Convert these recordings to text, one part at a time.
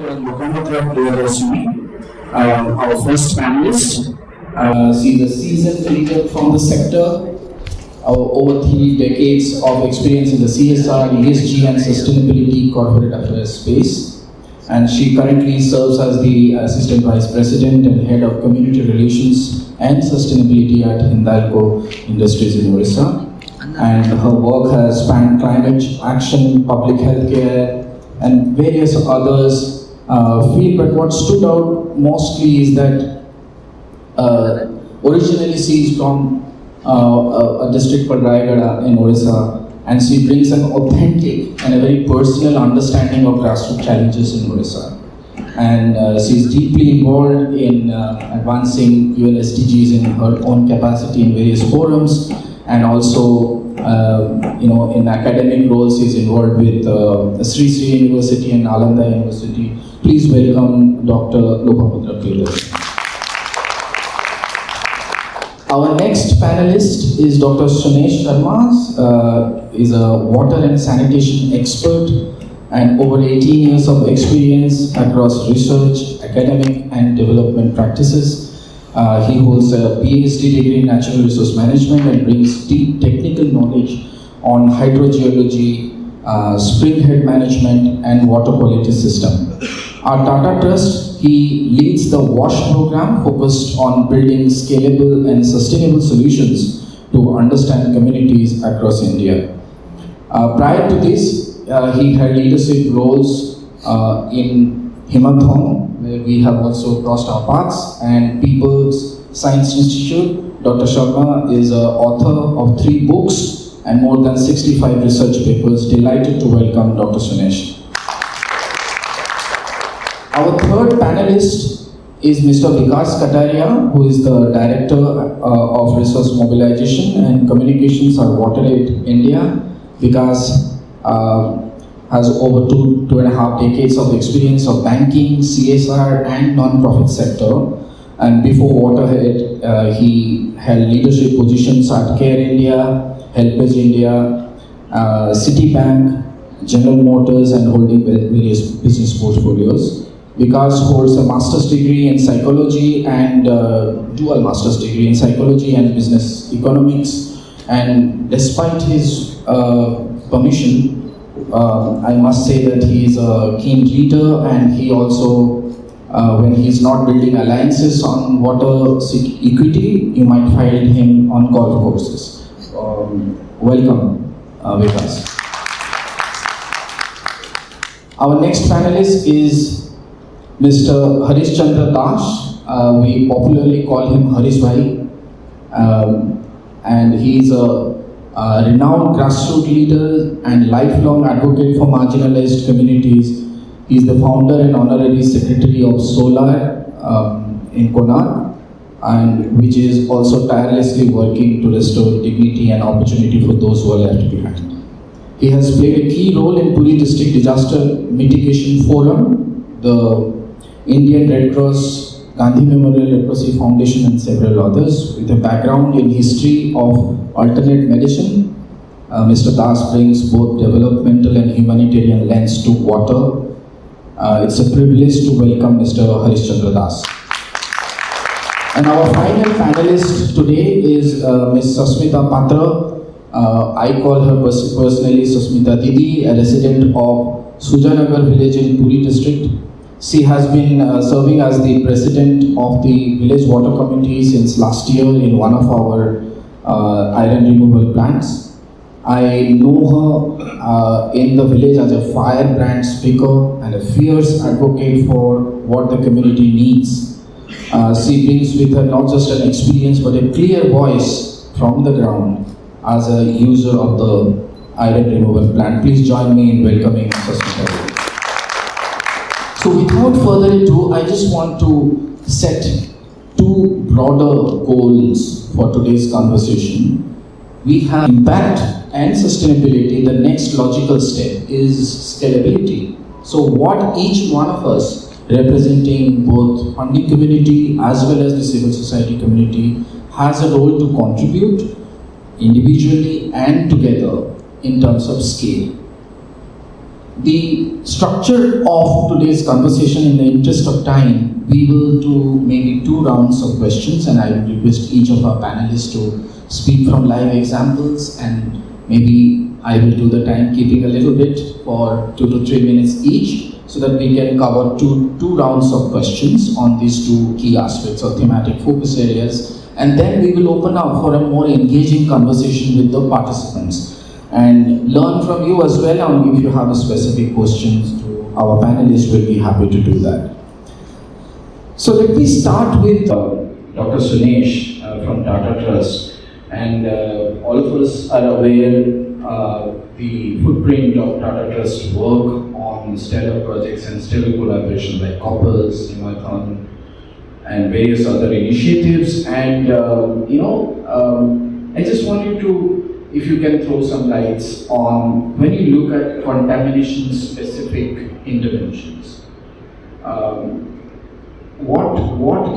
Lopamudra Priyadarshini, our first panelist. She's a seasoned leader from the sector. Over 3 decades of experience in the CSR, ESG and sustainability corporate affairs space. And she currently serves as the Assistant Vice President and Head of Community Relations and Sustainability at Hindalco Industries in Orissa. And her work has spanned climate action, public health care, and various others field. But what stood out mostly is that originally she is from a district called Rayagada in Orissa, and she brings an authentic and a very personal understanding of grassroots challenges in Orissa. And she is deeply involved in advancing UN SDGs in her own capacity in various forums, and also in academic roles she is involved with Sri University and Nalanda University. Please welcome Dr. Lopamudra Priyadarshini. Our next panelist is Dr. Sunesh Sharma. Is a water and sanitation expert and over 18 years of experience across research, academic and development practices. He holds a PhD degree in natural resource management and brings deep technical knowledge on hydrogeology, spring head management and water quality system. Our Tata Trust, he leads the WASH program focused on building scalable and sustainable solutions to understand communities across India. Prior to this, he had leadership roles in Hindalco, where we have also crossed our paths, and People's Science Institute. Dr. Sharma is an author of 3 books and more than 65 research papers. Delighted to welcome Dr. Sunesh. Our third panelist is Mr. Vikas Kataria, who is the Director of Resource Mobilization and Communications at WaterAid India. Vikas has over 2.5 decades of experience of banking, CSR and non-profit sector. And before WaterAid, he held leadership positions at Care India, Helpage India, Citibank, General Motors and holding various business portfolios. Vikas holds a master's degree in psychology and dual master's degree in psychology and business economics. And despite his permission, I must say that he is a keen reader, and he also, when he is not building alliances on water equity, you might find him on golf courses. Welcome, Vikas. Our next panelist is Mr. Harish Chandra Das. We popularly call him Harish Bhai, and he is a renowned grassroots leader and lifelong advocate for marginalized communities. He is the founder and honorary secretary of Solar in Konark, and which is also tirelessly working to restore dignity and opportunity for those who are left behind. He has played a key role in Puri District Disaster Mitigation Forum, the Indian Red Cross, Gandhi Memorial Leprosy Foundation and several others. With a background in history of alternate medicine, Mr. Das brings both developmental and humanitarian lens to water. It's a privilege to welcome Mr. Harish Chandra Das. And our final panelist today is Ms. Susmita Patra. I call her personally Susmita Didi, a resident of Sujanagar village in Puri district. She has been serving as the president of the village water committee since last year in one of our iron removal plants. I know her in the village as a firebrand speaker and a fierce advocate for what the community needs. She brings with her not just an experience but a clear voice from the ground as a user of the iron removal plant. Please join me in welcoming Susmita. So without further ado, I just want to set 2 broader goals for today's conversation. We have impact and sustainability. The next logical step is scalability. So what each one of us, representing both funding community as well as the civil society community, has a role to contribute individually and together in terms of scale. The structure of today's conversation, in the interest of time, we will do maybe 2 rounds of questions, and I will request each of our panelists to speak from live examples, and maybe I will do the timekeeping a little bit for 2 to 3 minutes each, so that we can cover two rounds of questions on these 2 key aspects or thematic focus areas, and then we will open up for a more engaging conversation with the participants and learn from you as well. And if you have a specific questions to our panelists, we'll be happy to do that. So let me start with Dr. Sunesh from Tata Trust, and all of us are aware the footprint of Tata Trust work on stellar projects and stellar collaborations like CORPUS, Marathon, and various other initiatives. And I just want you to, if you can throw some lights on when you look at contamination-specific interventions, what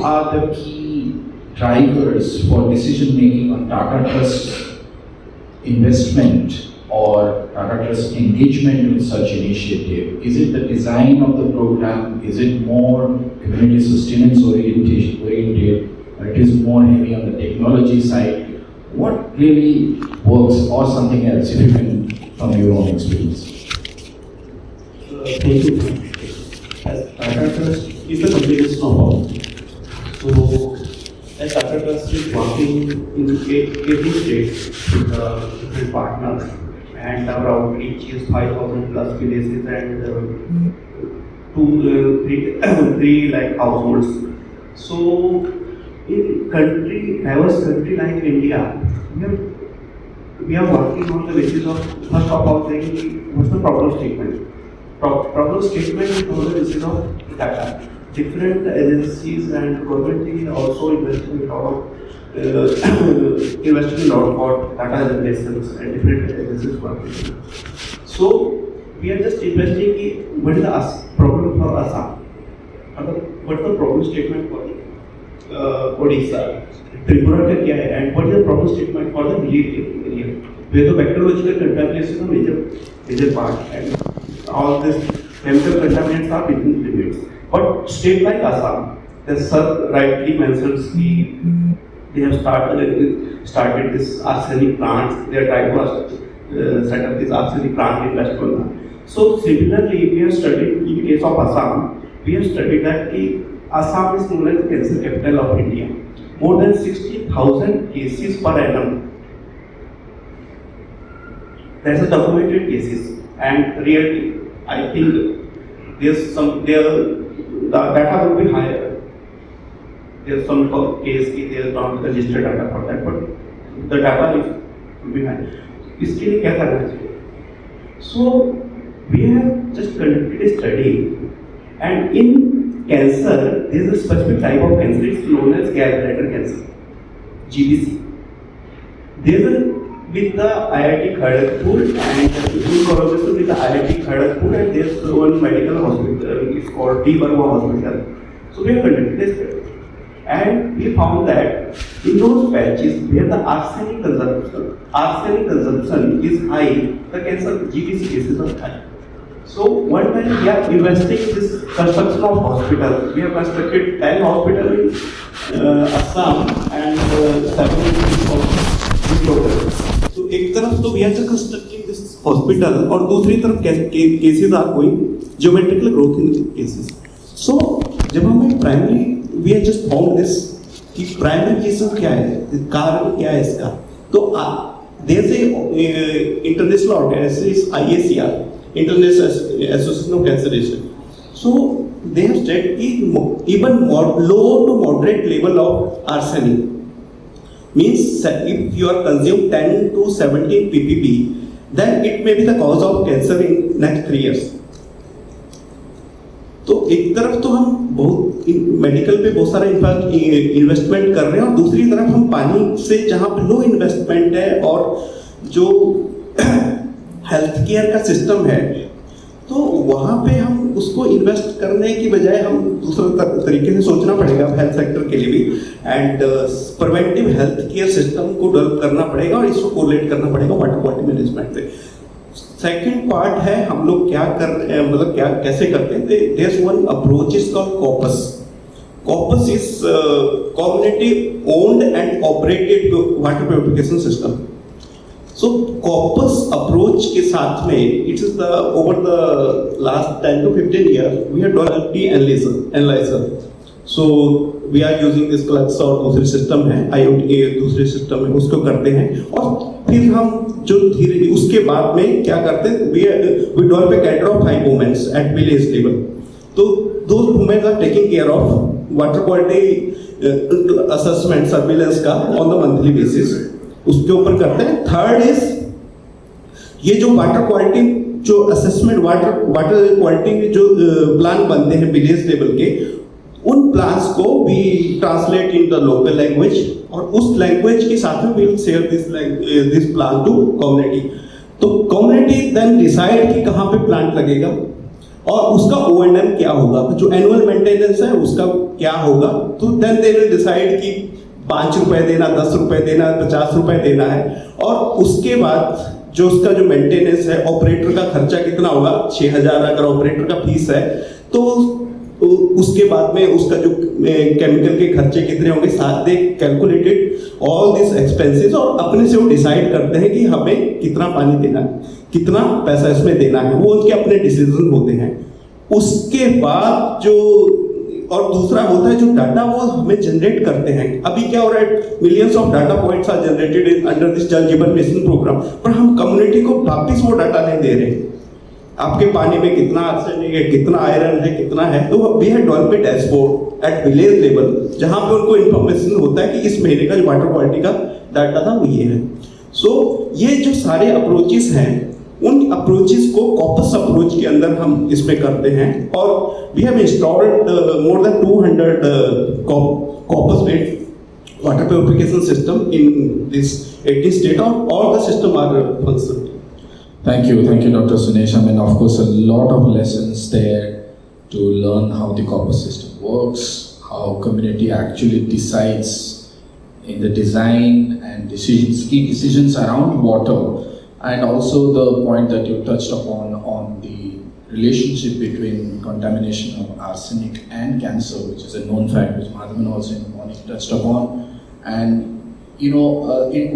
are the key drivers for decision-making on Tata Trust investment or Tata Trust engagement with such initiative? Is it the design of the program? Is it more community sustenance oriented, or it is more heavy on the technology side? What really works, or something else, if you can, from your own experience? Thank you. As Tata Trust is the combination of all. So, as Tata Trust is working in every state with different partners, and our outreach is 5,000 plus villages and 3 lakh households. So, in diverse country like India, we are working on the basis of, first of all, saying what's the problem statement. Problem statement is on the basis of data. Different agencies and government is also investing in a lot for data generations, and different agencies working. So we are just investigating what is the problem for Assam, what is the problem statement for Odisha, Tripura का क्या है, and what is the problem statement for the village area, where the bacteriological contamination is major part, and all this chemical contaminants are within limits. But state like Assam, the sir rightly mentions they have started this arsenic plants. They are trying to set up this arsenic plant in West Bengal. So similarly, we have studied in the case of Assam. We have studied that Assam is known as the cancer capital of India. More than 60,000 cases per annum. That's a documented cases, and really, I think the data will be higher. There's some case there's not registered data for that, but the data will be high. इसके लिए क्या करना चाहिए? So we have just conducted a study, and in cancer, there is a specific type of cancer. It's known as gallbladder cancer, GBC. There is with the IIT Kharagpur, and in collaboration with the IIT Kharagpur, and there's one medical hospital. It's called T. Barwa Hospital. So we have conducted a study, and we found that in those patches where the arsenic consumption is high, the cancer GBC cases are high. So one time we are investing in this construction of hospital. We have constructed 10 hospitals in Assam and 7 in total. So एक तरफ तो we are just constructing this hospital, और दूसरी तरफ cases are going geometrical growth in cases. So जब हमें primary we have just found this कि primary cases क्या है, कारण क्या है इसका, तो there is a international organization IACR, International Association of Cancer Research. So they have said even low to moderate level of arsenic means if you are consumed 10 to 17 ppb, then it may be the cause of cancer in next 3 years. तो एक तरफ तो हम बहुत medical पे बहुत सारा investment कर रहे हैं, और दूसरी तरफ हम पानी से जहाँ पे लो इन्वेस्टमेंट है और जो हेल्थ केयर का सिस्टम है, तो वहाँ पे हम उसको इन्वेस्ट करने की बजाय हम दूसरा तरीके से सोचना पड़ेगा हेल्थ सेक्टर के लिए भी, and preventive health care system को डेवलप करना पड़ेगा और इसको कोरिलेट करना पड़ेगा वाटर क्वालिटी मैनेजमेंट से. सेकंड पार्ट है हम लोग क्या कर रहे हैं, मतलब क्या कैसे करते हैं. There is one approach is called corpus. Corpus is community owned and operated water purification system. So corpus approach के साथ में it is the over the last 10 to 15 years we have developed the analyser. So we are using this क्लक्स और दूसरे system है IoT दूसरे system है उसको करते हैं. और फिर हम जो धीरे उसके बाद में क्या करते हैं, we develop a cadre of high women's at village level. तो those women's are taking care of water quality assessment surveillance का ऑन द मंथली बेसिस, उसके ऊपर करते हैं. थर्ड इज ये जो वाटर क्वालिटी जो असेसमेंट वाटर क्वालिटी जो प्लान बनते हैं विलेज लेवल के, उन प्लान्स को we translate in the local language और उस लैंग्वेज के साथ में we will share this plan to community. तो कम्युनिटी देन डिसाइड कि कहाँ पे प्लांट लगेगा और उसका O&M क्या होगा, जो एनुअल मेंटेनेंस है उसका क्या होगा. तो देन दे विल डिसाइड कि 5 रुपए देना, 10 रुपए देना, 50 रुपए देना है. और उसके बाद जो उसका जो मेंटेनेंस है, ऑपरेटर का खर्चा कितना होगा, 6,000 अगर ऑपरेटर का फीस है तो उसके बाद में उसका जो केमिकल के खर्चे कितने होंगे, साथ दे कैलकुलेटेड ऑल दिस एक्सपेंसेस और अपने से वो डिसाइड करते हैं कि हमें कितना पानी देना है, कितना पैसा इसमें देना है. वो उनके अपने डिसीजन होते हैं. उसके बाद जो और दूसरा होता है जो डाटा वो हमें जनरेट करते हैं. अभी क्या हो रहा है, millions of data points are generated under this Jal Jeevan mission program, पर हम कम्युनिटी को वापिस वो डाटा नहीं दे रहे. आपके पानी में कितना आर्सेनिक है, कितना आयरन है, कितना है. तो we have developed a dashboard at village level जहां पे उनको इंफॉर्मेशन होता है कि इस महीने का जो वाटर क्वालिटी का डाटा था वो ये है. सो ये जो सारे अप्रोचेस हैं उन अप्रोचेस को कॉर्पस अप्रोच के अंदर हम इसमें करते हैं. और we have installed more than 200 corpus based water purification system in this 80 state और all the system are functional. Thank you, Dr. Sunesh. I mean, of course, a lot of lessons there to learn how the corpus system works, how community actually decides in the design and key decisions around water, and also the point that you touched upon on the relationship between contamination of arsenic and cancer, which is a known fact, which Madhavan also in the morning touched upon. And you know,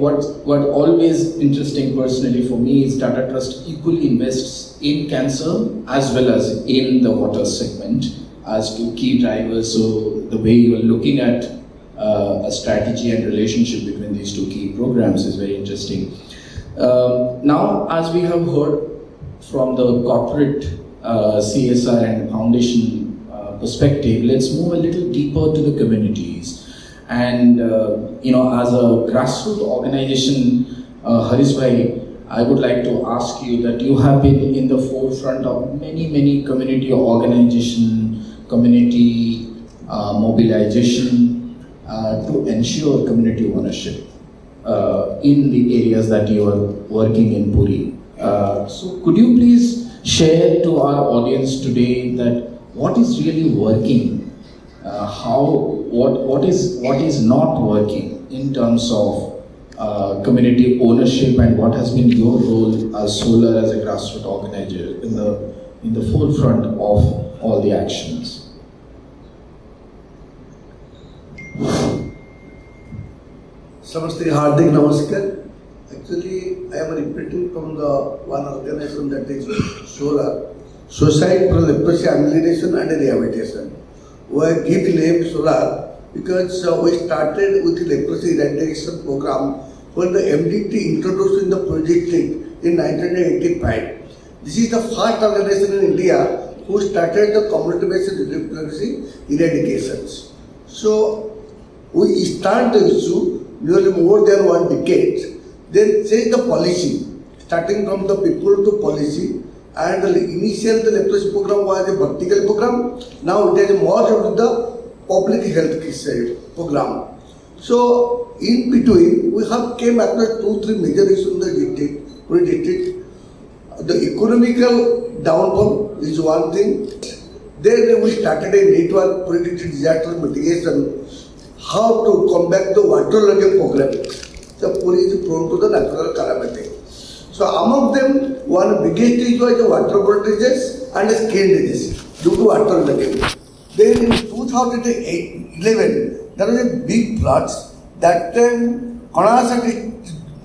what always interesting personally for me is Tata Trust equally invests in cancer as well as in the water segment as two key drivers. So the way you are looking at a strategy and relationship between these two key programs is very interesting. Now, as we have heard from the corporate CSR and foundation perspective, let's move a little deeper to the communities. And you know, as a grassroots organization, Harish bhai, I would like to ask you that you have been in the forefront of many community organization, community mobilization to ensure community ownership in the areas that you are working in Puri. So could you please share to our audience today that what is really working? What is not working in terms of community ownership, and what has been your role as Solar as a grassroots organizer in the forefront of all the actions? Namaste, Hardik Namaskar. Actually, I am representing from the one organization that is Solar, Society for Leprosy Amelioration and Rehabilitation. We give the name Solar because we started with the leprosy eradication program when the MDT introduced in the project in 1985. This is the first organization in India who started the community-based leprosy eradications. So we start the issue nearly more than 1 decade, then change the policy, starting from the people to policy. And the initial the leprosy program was a vertical program. Now it is merged with the public health care program. So in between we have came across 2-3 major issues in the district. The economical downfall is one thing. Then we started a network predicted disaster mitigation. How to combat the waterlogging program. The Puri is prone to the natural calamity. So So among them, one biggest issue was the waterborne disease and skin disease due to water level. Then in 2011, there was a big flood. That time, Karnataka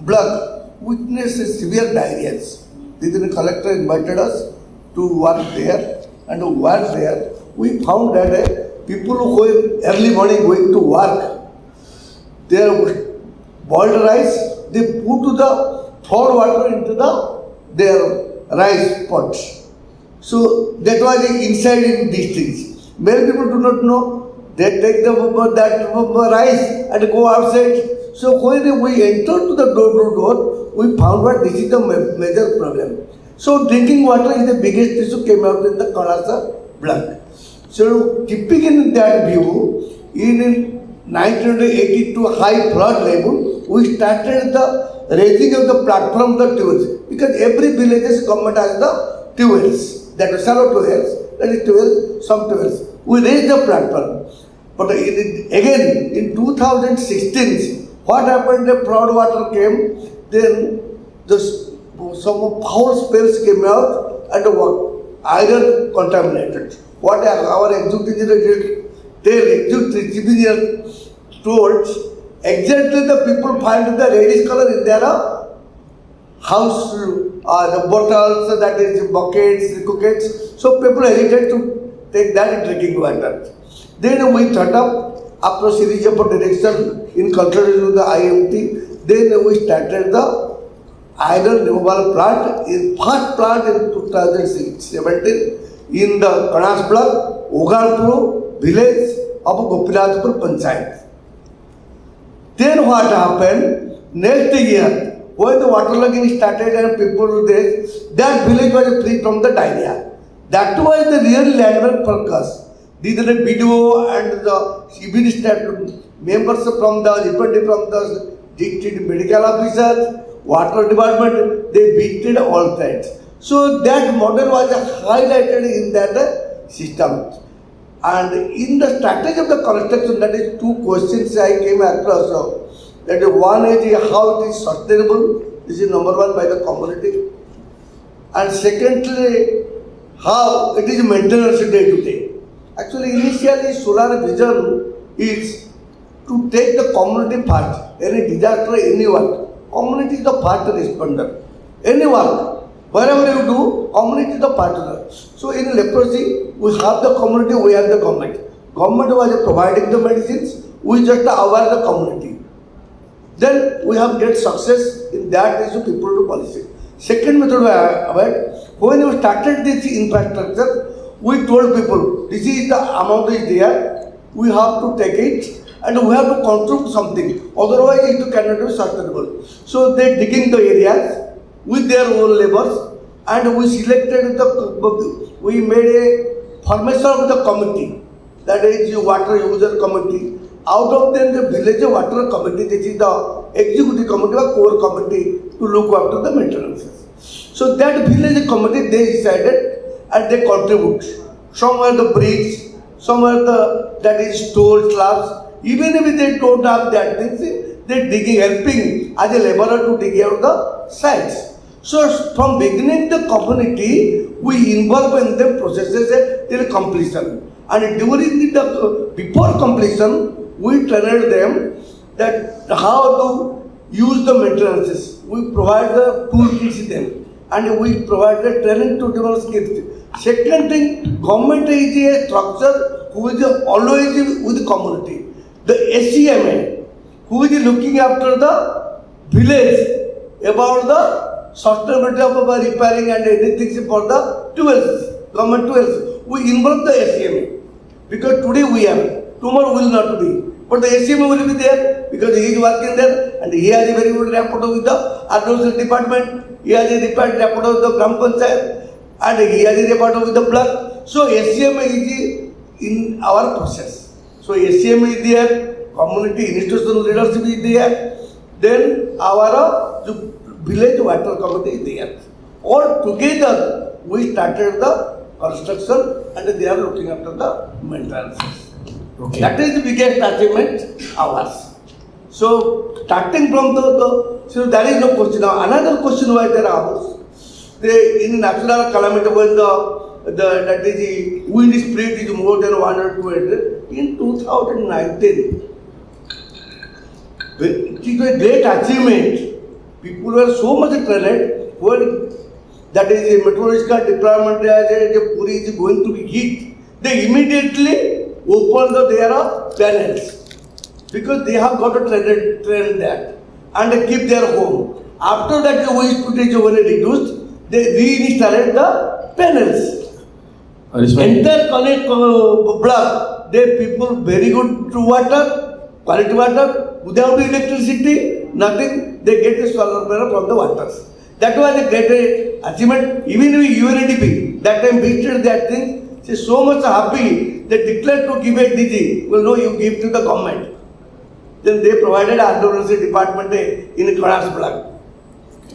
block witnessed severe diarrhea. The collector invited us to work there, and to work there, we found that people who were early morning going to work, their boiled rice, they put to the poured water into their rice pots. So that was inside in these things. Many people do not know. They take that rice and go outside. So when we entered to the door, we found that this is the major problem. So drinking water is the biggest issue came out in the Karnataka block. So keeping in that view, in 1982 high flood level, we started the raising of the platform of the tubes, because every village's government has the tubes, that are shallow tubes, that is tubes, some tubes. We raised the platform. But again, in 2016, what happened? The flood water came, then some foul spells came out and the iron contaminated. What our executive engineer told, exactly the people find the reddish color in their house, the bottles, that is buckets, cookets. So people hesitate to take that drinking water. Then we thought up after a series of direction in consultation with the IMT. Then we started the iron removal plant, in first plant in 2017 in the Kanas block, Ogalpur village of Gopinathpur Panchayat. Then what happened? Next year, when the waterlogging started and people were there, that village was free from the diarrhea. That was the real landmark focus. These are the BDO and the CBD staff members from the district medical officers, water department, they visited all sides. So that model was highlighted in that system. And in the strategy of the construction, that is two questions I came across. That is, one is how it is sustainable. This is number one by the community. And secondly, how it is maintenance day to day. Actually, initially, solar vision is to take the community part. Any disaster, any work, community is the first responder. Any work, wherever you do, community is the partner. So in leprosy, we have the community, we have the government. Government was providing the medicines, we just aware the community. Then we have get success in that issue, people to policy. Second method, when we started this infrastructure, we told people, this is the amount is there, we have to take it and we have to contribute something, otherwise it cannot be sustainable. So they digging the areas with their own labors, and we selected we made a formation of the committee, that is water user committee. Out of them, the village water committee, this is the executive committee or core committee to look after the maintenances. So that village committee, they decided and they contribute. Somewhere the bricks, somewhere that is stone slabs. Even if they don't have that things, they digging, helping as a laborer to dig out the sites. So from beginning the community, we involve in the processes till completion. And during before completion, we trained them that how to use the maintenances. We provide the toolkits to them, and we provide the training to develop skills. Second thing, government is a structure who is always with the community. The SCMA, who is looking after the village about the sustainability of repairing and anything for the wells, government wells. We involve the SCMA because today we have, tomorrow will not be. But the SCMA will be there because he is working there and he has a very good rapport with the agricultural department, he has a rapport with the Gram Panchayat, and he has a rapport with the block. So SCMA is in our process. So SCMA is there, community institutional leadership is there, then our village water committee is there. All together we started the construction and they are looking after the maintenance. Okay. That is the biggest achievement ours. So starting from so there is no question. Now another question why there are in natural calamity when that is the wind speed is more than 100 km in 2019. It is a great achievement. People were so much trained when that is a meteorological deployment as Puri is going to be hit. They immediately open their panels because they have got to train that and they keep their home. After that the wind speed is very reduced, they reinstalled the panels. Entire connect block, they people very good to water, quality water, without electricity, nothing, they get the solar panel from the waters. That was a great achievement. Even with UNDP, that time visited that thing, they so much happy, they declared to give a DG. Well, no, you give to the government. Then they provided RWC department in Karas block.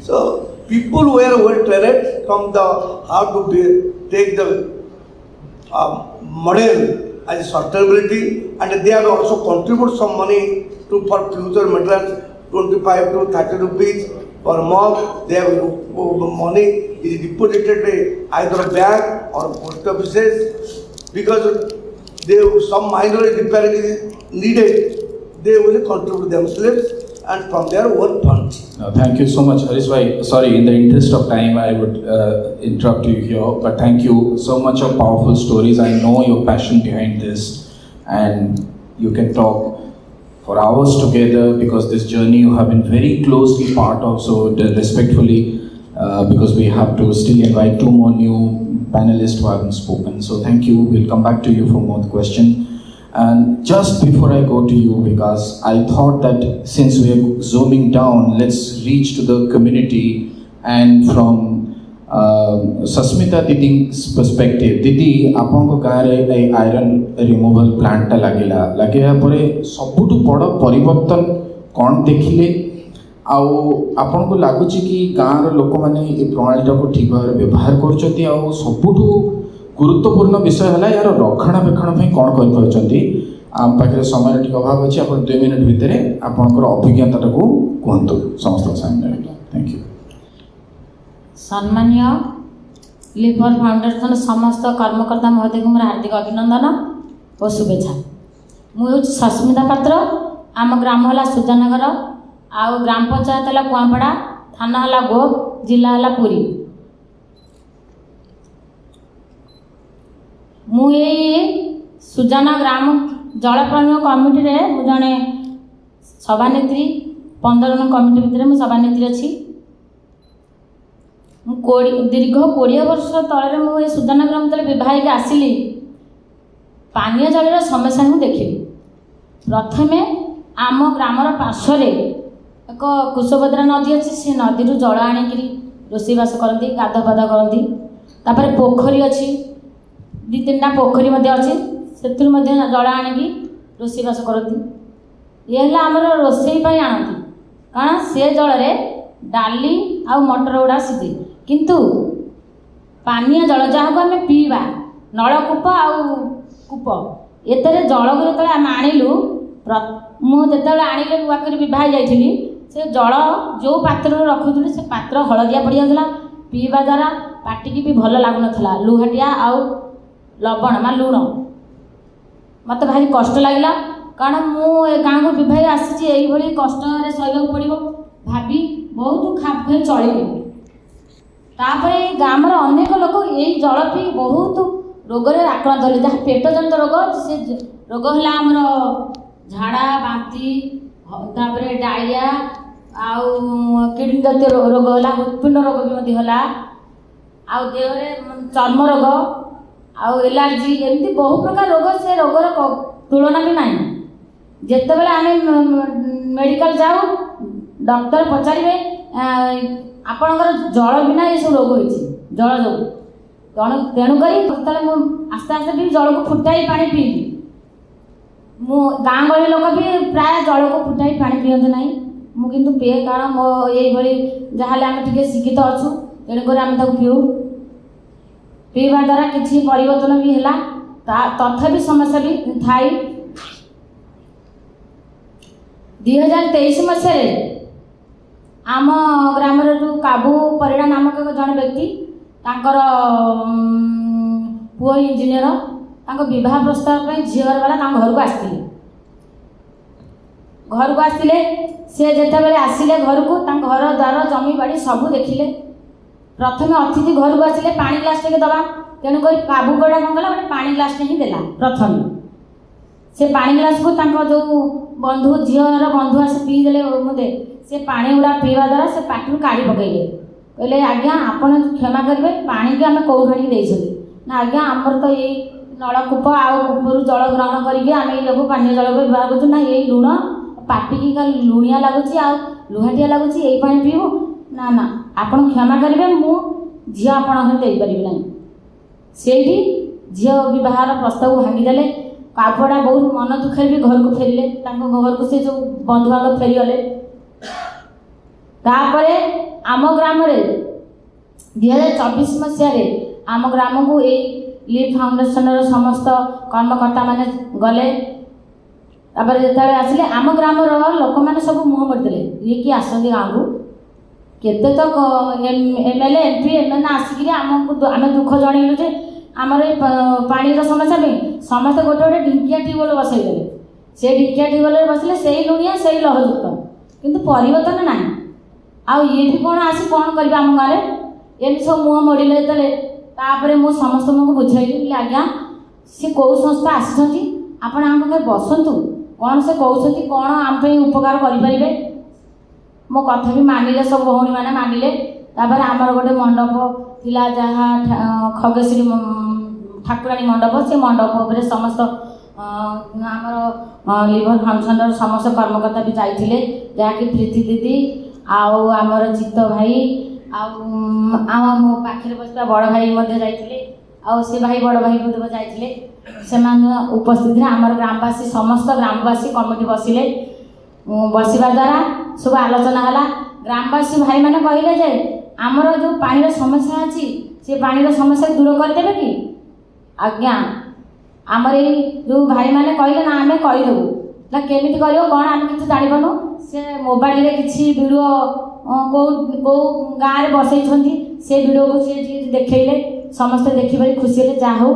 So, people who were well trained from the how to take the model as a sustainability, and they have also contributed some money to for future materials, 25 to 30 rupees per month. They have money is deposited either bank or post offices because they some minor repairing is needed. They will contribute themselves and from their own funds. Thank you so much, Harish bhai. Sorry, in the interest of time, I would interrupt you here, but thank you so much of powerful stories. I know your passion behind this, and you can talk for hours together because this journey you have been very closely part of. So respectfully, because we have to still invite 2 more new panelists who haven't spoken. So thank you. We'll come back to you for more questions. And just before I go to you, because I thought that since we are zooming down, let's reach to the community and from Sasmita Didi's perspective. Didi, आपनको गाँव रे iron removal plant टा लागेला परे सबुठु बड़ परिवर्तन कौन देखिले आउ आपनको लागुची कि गाँव लोक माने ए प्रणाली को ठीक भाव व्यवहार करछथि आउ सबुठु गुरुत्वपूर्ण विषय है यार रक्षणाबेक्षण कौन कर आम पाखे समय टी अभाव अच्छी आप 2 मिनट भितर आपंकर अभिज्ञता को कहतु समस्त सामने। Thank you. सम्मान्य लिवर फाउंडेशन समस्त कर्मकर्ता महोदय को मोर हार्दिक अभिनंदन और शुभेच्छा। मुझे सस्मिता पात्र, आम ग्राम है सुजानगर, आउ ग्राम पंचायत है कुआपड़ा, थाना है गोप, जिला है पुरी। मुझे सुजाना ग्राम जलप्रणय कमिटी रे जड़े सभानेत्री 15 जन कमिटी भितर मुझे सभानेत्री अच्छी। दीर्घ 20 वर्ष तले मुझे सुजाना ग्राम तले विवाहिक आसिली पानीय जलर समस्या हूँ देखिली। प्रथमे आम ग्रामर पार्श्वर एक कुशभद्रा नदी अच्छी, से नदी जल आणिक रोषेईबास करती, गाधपाध करती। तापर पोखरी अच्छी, 2-3टा पोखरी अच्छी, से जल आणिक रोषेईबास करती। ये आमर रोषेई आणती कारण से जल डाली आ मटर गुड़ा सीधे, किंतु पानीय जल जहाँ को आम पीवा नलकूप आूप एतरे जल को जो आम आणिलु मुझे आणिले नुआकर बह जाइली से जल जो पात्र रखुली से पात्र हलदिया पड़ जाता, पीवा द्वारा पाटिकी भी भल लगुना, लुहाटिया आउ लवण मा लुण मत भारी कष्ट लगला कारण मु गाँ को विवाह आसी यही कष्ट सहयोग पड़ो भाभी बहुत खाप खुए चलिए। तापर गाँव अनेक लोक यही जल पी बहुत रोग आक्रांत होले, जहाँ पेट जनित रोग से रोग है आमर झाड़ा बांती, तापर डायरिया आउ किडनी जातीय रोग है, हृत्पिंड रोग भी है, आउ देहरे चर्म रोग आउ एलर्जी एमती बहु प्रकार रोग, से रोगर तुलना भी ना। जिते बड़े आम मेडिकल जाऊ डॉक्टर पचारे आपणकर जल बिना ये सब रोग हो जल जो तेणुक आस्ते आस्ते भी जल को फुटाई पानी पीली। मु गाँ गहली लोक भी प्राय जल को फुटाई पानी पीते ना, मुझे पीए कारण मो ये जहाँ आम टे शिक्षित अच्छु तेणुक आम पीऊ। पीवा द्वारा किसी परिवर्तन भी है, तथापि समस्या भी थाई। 2023 ମସିହାରେ ଆମ ଗ୍ରାମର ଯେଉଁ କାବୁ ପରିଡ଼ା ନାମକ ଜଣେ ବ୍ୟକ୍ତି ତାଙ୍କର ପୁଅ ଇଞ୍ଜିନିୟର ତାଙ୍କ ବିବାହ ପ୍ରସ୍ତାବ ପାଇଁ ଝିଅ ଘରବାଲା ତାଙ୍କ ଘରକୁ ଆସିଥିଲେ। ସେ ଯେତେବେଳେ ଆସିଲେ ଘରକୁ ତାଙ୍କ ଘର ଦ୍ୱାର ଜମି ବାଡ଼ି ସବୁ ଦେଖିଲେ। ପ୍ରଥମେ ଅତିଥି ଘରକୁ ଆସିଲେ ପାଣି ଗ୍ଲାସ୍ ଟିକେ ଦେବା, ତେଣୁକରି କାବୁ ପରିଡ଼ା କ'ଣ କଲା, ଗୋଟେ ପାଣି ଗ୍ଲାସ୍ଟେ ହିଁ ଦେଲା। ପ୍ରଥମେ ସେ ପାଣି ଗ୍ଲାସ୍କୁ ତାଙ୍କ ଯେଉଁ ବନ୍ଧୁ ଝିଅର ବନ୍ଧୁ ଆସି ପିଇଦେଲେ ମୁଦେ। ସେ ପାଣି ଗୁଡ଼ା ପିଇବା ଦ୍ୱାରା ସେ ପାଟିରୁ କାଢ଼ି ପକାଇଲେ। କହିଲେ ଆଜ୍ଞା ଆପଣ କ୍ଷମା କରିବେ, ପାଣିକି ଆମେ କେଉଁଠୁ ଆଣିକି ଦେଇଛନ୍ତି? ନା ଆଜ୍ଞା ଆମର ତ ଏଇ ନଳକୂପ ଆଉ କୂପରୁ ଜଳ ଗ୍ରହଣ କରିକି ଆମେ ଏଇ ଲୋକ ପାନୀୟ ଜଳ ବ୍ୟବହାର କରୁଛୁ। ନା ଏଇ ଲୁଣ ପାଟିକି ଖାଲି ଲୁଣିଆ ଲାଗୁଛି ଆଉ ଲୁହାଟିଆ ଲାଗୁଛି, ଏଇ ପାଣି ପିଇବୁ? ନା ନା ଆପଣ କ୍ଷମା କରିବେ, ମୁଁ ଝିଅ ଆପଣଙ୍କ ଘରେ ଦେଇପାରିବି ନାହିଁ। ସେଇଠି ଝିଅ ବିବାହର ପ୍ରସ୍ତାବକୁ ଭାଙ୍ଗିଦେଲେ। କାବୁଟା ବହୁତ ମନ ଦୁଃଖରେ ବି ଘରକୁ ଫେରିଲେ, ତାଙ୍କ ଘରକୁ ସେ ଯେଉଁ ବନ୍ଧୁବାନ୍ଧବ ଫେରିଗଲେ। ତାପରେ ଆମ ଗ୍ରାମରେ 2024 ମସିହାରେ ଆମ ଗ୍ରାମକୁ ଏଇ ଲିଭ୍ ଫାଉଣ୍ଡେସନର ସମସ୍ତ କର୍ମକର୍ତ୍ତାମାନେ ଗଲେ। ତାପରେ ଯେତେବେଳେ ଆସିଲେ ଆମ ଗ୍ରାମର ଲୋକମାନେ ସବୁ ମୁହଁ ମୋଡ଼ିଦେଲେ, ଇଏ କି ଆସନ୍ତି ଗାଁକୁ, କେତେ ତ MLA MP ଏମାନେ ଆସିକିରି ଆମେ ଦୁଃଖ ଜଣେଇଲୁ ଯେ ଆମର ଏଇ ପାଣିର ସମସ୍ୟା ପାଇଁ ସମସ୍ତେ ଗୋଟେ ଗୋଟେ ଢିଙ୍କିଆ ଟ୍ୟୁବୱେଲ୍ ବସାଇଦେଲେ। ସେ ଢିଙ୍କିଆ ଟ୍ୟୁବୱେଲ୍ରେ ବସିଲେ ସେଇ ଲୁଣିଆ ସେଇ ଲହଯୁକ୍ତ, କିନ୍ତୁ ପରିବର୍ତ୍ତନ ନାହିଁ। ଆଉ ଇଏ ବି କ'ଣ ଆସି କ'ଣ କରିବେ ଆମ ଗାଁରେ, ଏମିତି ସବୁ ମୁହଁ ମୋଡ଼ିଲେ ଯେତେବେଳେ। ତାପରେ ମୁଁ ସମସ୍ତଙ୍କୁ ବୁଝାଇଲି, ଆଜ୍ଞା ସେ କେଉଁ ସଂସ୍ଥା ଆସିଛନ୍ତି, ଆପଣ ଆମ ପାଖରେ ବସନ୍ତୁ, କ'ଣ ସେ କହୁଛନ୍ତି, କ'ଣ ଆମ ପାଇଁ ଉପକାର କରିପାରିବେ। ମୋ କଥା ବି ମାନିଲେ, ସବୁ ଭଉଣୀମାନେ ମାନିଲେ। ତାପରେ ଆମର ଗୋଟେ ମଣ୍ଡପ ଥିଲା, ଯାହା ଖଗେଶ୍ୱରୀ ଠାକୁରାଣୀ ମଣ୍ଡପ, ସେ ମଣ୍ଡପ ଉପରେ ସମସ୍ତ ଆମର ଲିଭର ଫାଉଣ୍ଡେସନର ସମସ୍ତ କର୍ମକର୍ତ୍ତା ବି ଯାଇଥିଲେ, ଯାହାକି ପ୍ରୀତି ଦିଦି ଆଉ ଆମର ଜିତ ଭାଇ ଆଉ ମୋ ପାଖରେ ବସିଥିବା ବଡ଼ ଭାଇ ମଧ୍ୟ ଯାଇଥିଲେ, ଆଉ ସେ ଭାଇ ବଡ଼ ଭାଇ ମଧ୍ୟ ଯାଇଥିଲେ। ସେମାନେ ଉପସ୍ଥିତିରେ ଆମର ଗ୍ରାମବାସୀ ସମସ୍ତ ଗ୍ରାମବାସୀ କମିଟି ବସିଲେ। ବସିବା ଦ୍ୱାରା ସବୁ ଆଲୋଚନା ହେଲା। ଗ୍ରାମବାସୀ ଭାଇମାନେ କହିଲେ ଯେ ଆମର ଯେଉଁ ପାଣିର ସମସ୍ୟା ଅଛି ସେ ପାଣିର ସମସ୍ୟା ଦୂର କରିଦେବେ କି? ଆଜ୍ଞା ଆମର ଏଇ ଯେଉଁ ଭାଇମାନେ କହିଲେ ନା ଆମେ କରିଦେବୁ। ନା କେମିତି କରିବ କ'ଣ ଆମେ କିଛି ଜାଣିପାରୁନୁ। ସେ ମୋବାଇଲରେ କିଛି ଭିଡ଼ିଓ କେଉଁ ଗାଁରେ ବସେଇଛନ୍ତି, ସେ ଭିଡ଼ିଓକୁ ସେ ଦେଖେଇଲେ। ସମସ୍ତେ ଦେଖିପାରି ଖୁସି ହେଲେ, ଯାହା ହଉ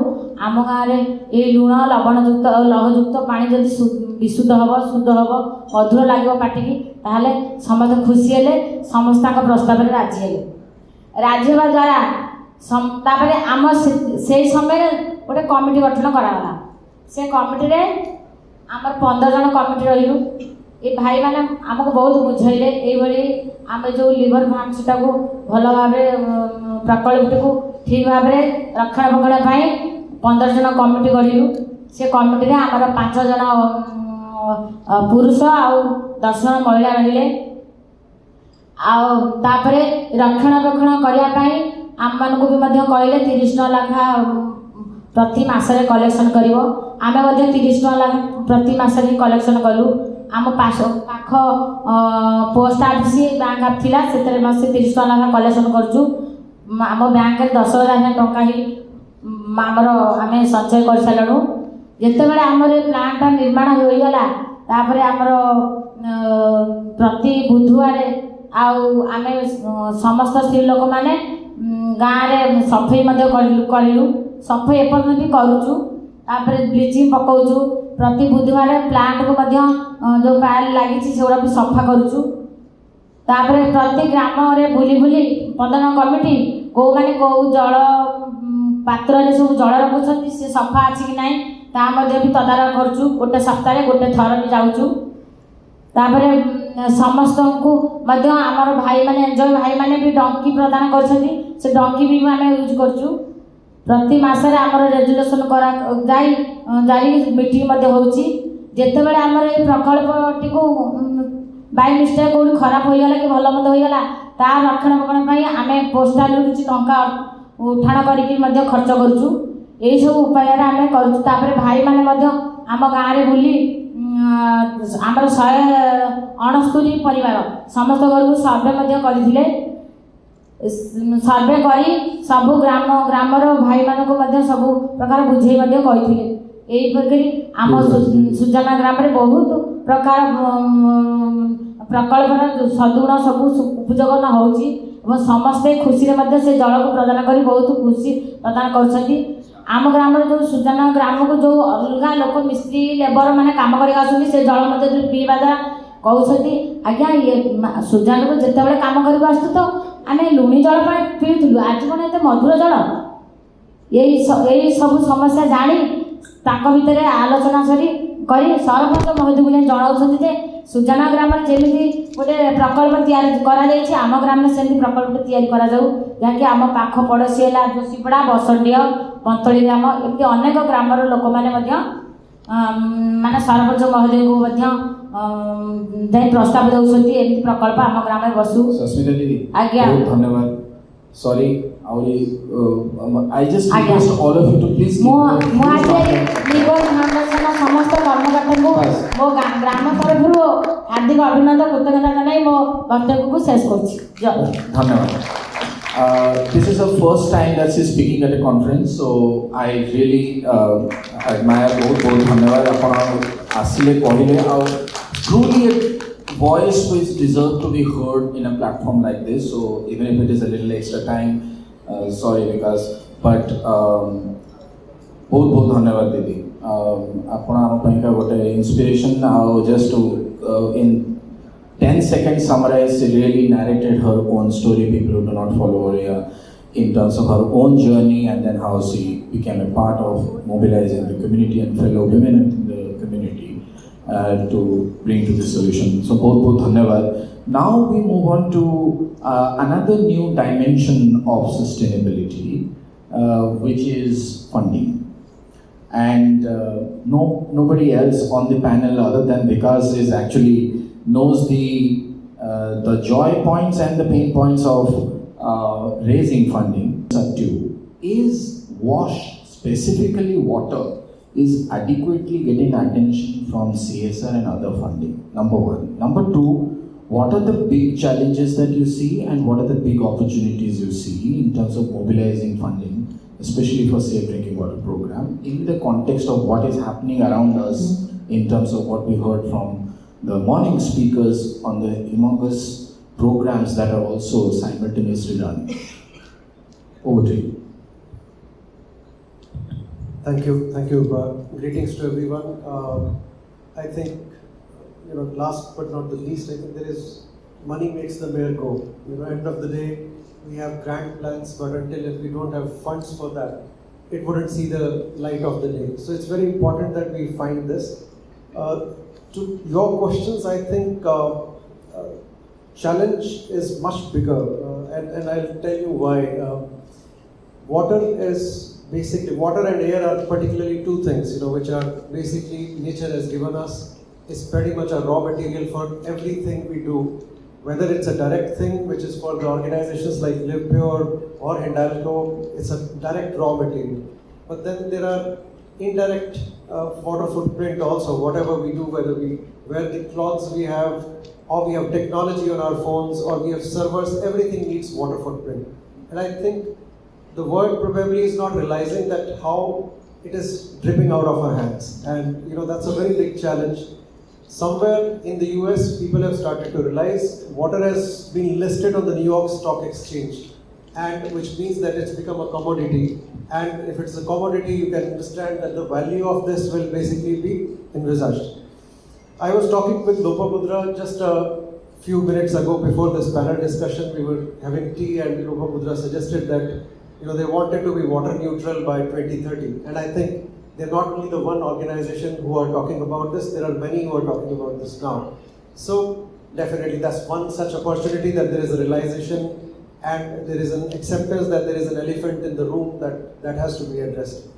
ଆମ ଗାଁରେ ଏଇ ଲୁଣ ଲବଣଯୁକ୍ତ ଲହଯୁକ୍ତ ପାଣି ଯଦି ବିଶୁଦ୍ଧ ହେବ, ଶୁଦ୍ଧ ହେବ, ମଧୁର ଲାଗିବ ପାଟିକି, ତାହେଲେ ସମସ୍ତେ ଖୁସି ହେଲେ। ସମସ୍ତଙ୍କ ପ୍ରସ୍ତାବରେ ରାଜି ହେଲେ। ରାଜି ହେବା ଦ୍ୱାରା ତାପରେ ଆମ ସେଇ ସମୟରେ ଗୋଟେ କମିଟି ଗଠନ କରାଗଲା। ସେ କମିଟିରେ ଆମର 15 ଜଣ କମିଟି ରହିଲୁ। ଏ ଭାଇମାନେ ଆମକୁ ବହୁତ ବୁଝାଇଲେ, ଏଇଭଳି ଆମେ ଯେଉଁ ଲିଭର ଫାଉଣ୍ଡେସନଟାକୁ ଭଲ ଭାବରେ ପ୍ରକଳ୍ପଟିକୁ ଠିକ୍ ଭାବରେ ରକ୍ଷଣାବେକ୍ଷଣ ପାଇଁ 15 ଜଣ କମିଟି ଗଢ଼ିଲୁ। ସେ କମିଟିରେ ଆମର 5 ଜଣ ପୁରୁଷ ଆଉ 10 ଜଣ ମହିଳା ରହିଲେ। ଆଉ ତାପରେ ରକ୍ଷଣାବେକ୍ଷଣ କରିବା ପାଇଁ ଆମମାନଙ୍କୁ ବି ମଧ୍ୟ କହିଲେ 30 ଟଙ୍କା ଲେଖା ପ୍ରତି ମାସରେ କଲେକ୍ସନ୍ କରିବ। ଆମେ ମଧ୍ୟ 30 ଟଙ୍କା ଲେଖା ପ୍ରତି ମାସରେ କଲେକ୍ସନ୍ କଲୁ। ଆମ ପାଖ ପୋଷ୍ଟ ଅଫିସ୍ ବ୍ୟାଙ୍କ ଥିଲା, ସେଥିରେ ମାସେ 30 ଟଙ୍କା ଲେଖା କଲେକ୍ସନ୍ କରୁଛୁ। ଆମ ବ୍ୟାଙ୍କରେ 10,000 ଟଙ୍କା ହିଁ ଆମର ଆମେ ସଞ୍ଚୟ କରିସାରିଲୁଣୁ। ଯେତେବେଳେ ଆମର ଏ ପ୍ଲାଣ୍ଟଟା ନିର୍ମାଣ ହୋଇଗଲା, ତାପରେ ଆମର ପ୍ରତି ବୁଧବାର ଆଉ ଆମେ ସମସ୍ତ ସ୍ତ୍ରୀ ଲୋକମାନେ ଗାଁରେ ସଫେଇ ମଧ୍ୟ କରିଲୁ। ସଫେଇ ଏପର୍ଯ୍ୟନ୍ତ ବି କରୁଛୁ। ତାପରେ ବ୍ଲିଚିଂ ପକାଉଛୁ। ପ୍ରତି ବୁଧବାର ପ୍ଲାଣ୍ଟକୁ ମଧ୍ୟ ଯେଉଁ ପାଲ ଲାଗିଛି ସେଗୁଡ଼ା ବି ସଫା କରୁଛୁ। ତାପରେ ପ୍ରତି ଗ୍ରାମରେ ବୁଲି 15 ଜଣ କମିଟି କେଉଁମାନେ କେଉଁ ଜଳ ପାତ୍ରରେ ସବୁ ଜଳ ରଖୁଛନ୍ତି, ସେ ସଫା ଅଛି କି ନାହିଁ ତାହା ମଧ୍ୟ ବି ତଦାରଖ କରୁଛୁ। ଗୋଟେ ସପ୍ତାହରେ ଗୋଟେ ଥର ବି ଯାଉଛୁ। ତାପରେ ସମସ୍ତଙ୍କୁ ମଧ୍ୟ ଆମର ଭାଇମାନେ ଏନ୍ଜୟ ଭାଇମାନେ ବି ଡଙ୍କି ପ୍ରଦାନ କରିଛନ୍ତି, ସେ ଡଙ୍କି ବି ଆମେ ୟୁଜ୍ କରୁଛୁ। ପ୍ରତି ମାସରେ ଆମର ରେଜୁଲେସନ୍ ଜାରି ମିଟିଂ ମଧ୍ୟ ହେଉଛି। ଯେତେବେଳେ ଆମର ଏଇ ପ୍ରକଳ୍ପଟିକୁ ବାଇ ମିଷ୍ଟେକ୍ କେଉଁଠି ଖରାପ ହୋଇଗଲା କି ଭଲ ମନ୍ଦ ହୋଇଗଲା, ତା ରକ୍ଷଣାବେକ୍ଷଣ ପାଇଁ ଆମେ ପୋଷ୍ଟାଲରୁ କିଛି ଟଙ୍କା ଉଠାଣ କରିକି ମଧ୍ୟ ଖର୍ଚ୍ଚ କରୁଛୁ। ଏହିସବୁ ଉପାୟରେ ଆମେ କରୁଛୁ। ତାପରେ ଭାଇମାନେ ମଧ୍ୟ ଆମ ଗାଁରେ ବୁଲି ଆମର 169 ପରିବାର ସମସ୍ତ ଘରକୁ ସର୍ଭେ ମଧ୍ୟ କରିଥିଲେ। ସର୍ଭେ କରି ସବୁ ଗ୍ରାମର ଭାଇମାନଙ୍କୁ ମଧ୍ୟ ସବୁ ପ୍ରକାର ବୁଝେଇ ମଧ୍ୟ କହିଥିଲେ। ଏଇପରି ଆମ ସୁଜନା ଗ୍ରାମରେ ବହୁତ ପ୍ରକାର ପ୍ରକଳ୍ପର ସଦୁଣ ସବୁ ଉପଯୋଗ ହେଉଛି ଏବଂ ସମସ୍ତେ ଖୁସିରେ ମଧ୍ୟ ସେ ଜଳକୁ ପ୍ରଦାନ କରି ବହୁତ ଖୁସି ପ୍ରଦାନ କରୁଛନ୍ତି। ଆମ ଗ୍ରାମରେ ଯେଉଁ ସୁଜନା ଗ୍ରାମକୁ ଯେଉଁ ଅଲଗା ଲୋକ ମିସ୍ତ୍ରୀ ଲେବର ମାନେ କାମ କରିବାକୁ ଆସୁଛନ୍ତି ସେ ଜଳ ମଧ୍ୟ ପିଇବା ଦ୍ୱାରା କହୁଛନ୍ତି ଆଜ୍ଞା ସୁଜନାକୁ ଯେତେବେଳେ କାମ କରିବାକୁ ଆସୁଛୁ ତ ଆମେ ଲୁଣି ଜଳ ପାଇଁ ପିଉଥିଲୁ, ଆଜି କ'ଣ ଏତେ ମଧୁର ଜଳ। ଏଇ ସବୁ ସମସ୍ୟା ଜାଣି ତାଙ୍କ ଭିତରେ ଆଲୋଚନା କରି ସରପଞ୍ଚ ମହୋଦୟଙ୍କୁ ଜଣାଉଛନ୍ତି ଯେ ସୁଜନା ଗ୍ରାମରେ ଯେମିତି ଗୋଟେ ପ୍ରକଳ୍ପ ତିଆରି କରାଯାଇଛି ଆମ ଗ୍ରାମରେ ସେମିତି ପ୍ରକଳ୍ପ ତିଆରି କରାଯାଉ, ଯାହାକି ଆମ ପାଖ ପଡ଼ୋଶୀ ହେଲା ଯୋଶୀପଡ଼ା, ବସଣ୍ଡିଅ, ବନ୍ତଳୀ ଗ୍ରାମ, ଏମିତି ଅନେକ ଗ୍ରାମର ଲୋକମାନେ ମଧ୍ୟ ମାନେ ସରପଞ୍ଚ ମହୋଦୟଙ୍କୁ ମଧ୍ୟ ଯାଇ ପ୍ରସ୍ତାବ ଦେଉଛନ୍ତି ଏମିତି ପ୍ରକଳ୍ପ ଆମ ଗ୍ରାମରେ ବସୁ। ସସ୍ମିତା ଦିଦି ଆଜ୍ଞା ବହୁତ ଧନ୍ୟବାଦ। ସରି I just request all of you to please ମୁଁ ଆଜି ଲିବର ଫାଉଣ୍ଡେସନ ସମସ୍ତ କର୍ମକର୍ତ୍ତାଙ୍କୁ ମୋ ଗ୍ରାମ ତରଫରୁ ହାର୍ଦ୍ଦିକ ଅଭିନନ୍ଦନ କୃତଜ୍ଞତା ଜଣାଇ ମୋ ବକ୍ତବ୍ୟକୁ ଶେଷ କରୁଛି। ଧନ୍ୟବାଦ। This is the first time that she is speaking at a conference, so I really admire बहुत धन्यवाद ଆପଣ ଆସିଲେ କହିଲେ ଆଉ truly a voice which deserve to be heard in a platform like this, so even if it is a little extra time, sorry because but बहुत धन्यवाद दीदी। ଆପଣ ଆମ ପାଇଁକା ଗୋଟେ inspiration ଆଉ just to in 10 seconds summarize, she really narrated her own story, people who do not follow her in terms of her own journey and then how she became a part of mobilizing the community and fellow women in the community to bring to the solution. So बहुत धन्यवाद। Now we move on to another new dimension of sustainability, which is funding. And nobody else on the panel other than Vikas is actually knows the joy points and the pain points of raising funding. Is wash, specifically water, is adequately getting attention from CSR and other funding? Number one. Number two, what are the big challenges that you see and what are the big opportunities you see in terms of mobilizing funding, especially for safe drinking water program, in the context of what is happening around us in terms of what we heard from the morning speakers on the humongous programs that are also simultaneously run? Over to you. Thank you. Greetings to everyone. I think, last but not the least, I think there is money makes the mayor go. End of the day, we have grand plans, but until if we don't have funds for that, it wouldn't see the light of the day. So it's very important that we find this. To your questions, I think challenge is much bigger, and I'll tell you why. Water and air are particularly two things, which are basically nature has given us. It's pretty much a raw material for everything we do, whether it's a direct thing, which is for the organizations like Live Pure or Hindalco, it's a direct raw material. But then there are indirect water footprint also, whatever we do, whether we wear the clothes we have, or we have technology on our phones, or we have servers, everything needs water footprint. And I think the world probably is not realizing that how it is dripping out of our hands. And that's a very big challenge. Somewhere in the US, people have started to realize water has been listed on the New York Stock Exchange, and which means that it's become a commodity. And if it's a commodity, you can understand that the value of this will basically be envisaged. I was talking with Lopamudra just a few minutes ago before this panel discussion. We were having tea and Lopamudra suggested that they wanted to be water neutral by 2030. And I think they're not only the one organization who are talking about this, there are many who are talking about this now. So definitely that's one such opportunity, that there is a realization and there is an acceptance that there is an elephant in the room that has to be addressed.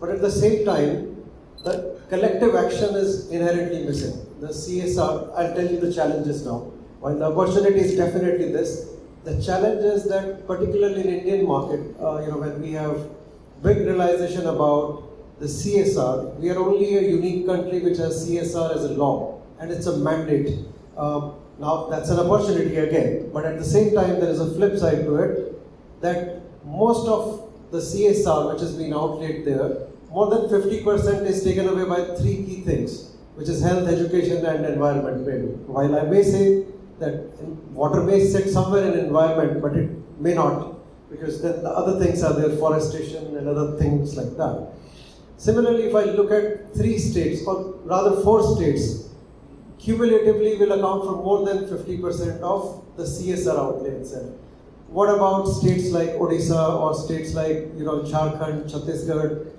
But at the same time, the collective action is inherently missing. The CSR, I'll tell you the challenges now. While the opportunity is definitely this, the challenge is that particularly in Indian market, when we have big realization about the CSR, we are only a unique country which has CSR as a law, and it's a mandate. Now that's an opportunity again, but at the same time there is a flip side to it, that most of the CSR which has been outlaid there more than 50% is taken away by three key things, which is health, education and environment maybe. While I may say that water may sit somewhere in environment, but it may not, because then the other things are there, forestation and other things like that. Similarly, if I look at 3 states, or rather 4 states, cumulatively will account for more than 50% of the CSR outlay itself. What about states like Odisha or states like Jharkhand, Chhattisgarh?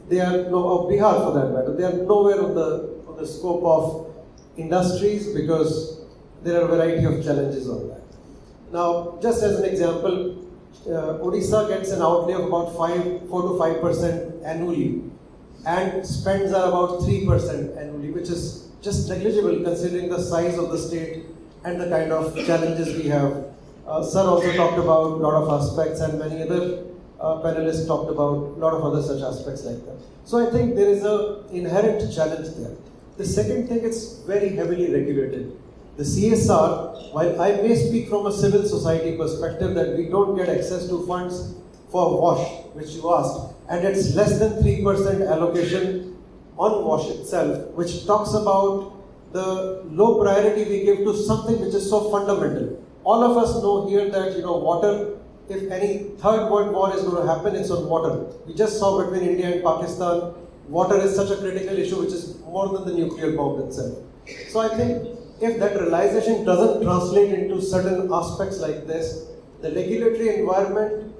They are or Bihar for that matter. They are nowhere on the scope of industries because there are a variety of challenges on that. Now, just as an example, Odisha gets an outlay of about 4 to 5% annually, and spends are about 3% annually, which is just negligible considering the size of the state and the kind of challenges we have. Sir also talked about a lot of aspects, and many other panelists talked about a lot of other such aspects like that. So I think there is an inherent challenge there. The second thing, it's very heavily regulated. The CSR, while I may speak from a civil society perspective that we don't get access to funds for WASH, which you asked, and it's less than 3% allocation on WASH itself, which talks about the low priority we give to something which is so fundamental. All of us know here that water, if any third world war is going to happen, it's on water. We just saw between India and Pakistan, water is such a critical issue which is more than the nuclear bomb itself. So I think if that realization doesn't translate into certain aspects like this, the regulatory environment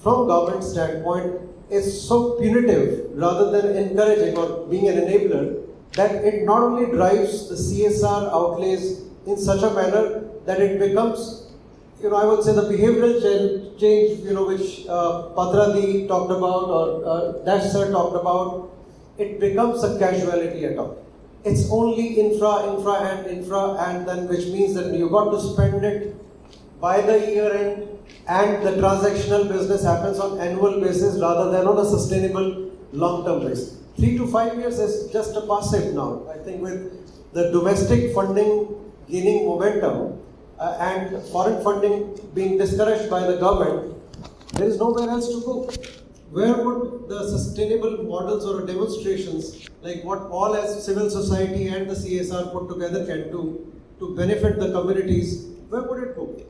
from government standpoint is so punitive rather than encouraging or being an enabler that it not only drives the CSR outlays in such a manner that it becomes, I would say the behavioral change, which Padradi talked about or Dash Sir talked about, it becomes a casualty at all. It's only infra, and then which means that you got to spend it by the year end, and the transactional business happens on annual basis rather than on a sustainable long-term basis. 3 to 5 years is just a passive now. I think with the domestic funding gaining momentum and foreign funding being discouraged by the government, there is nowhere else to go. Where would the sustainable models or demonstrations, like what all as civil society and the CSR put together can do to benefit the communities, where would it go?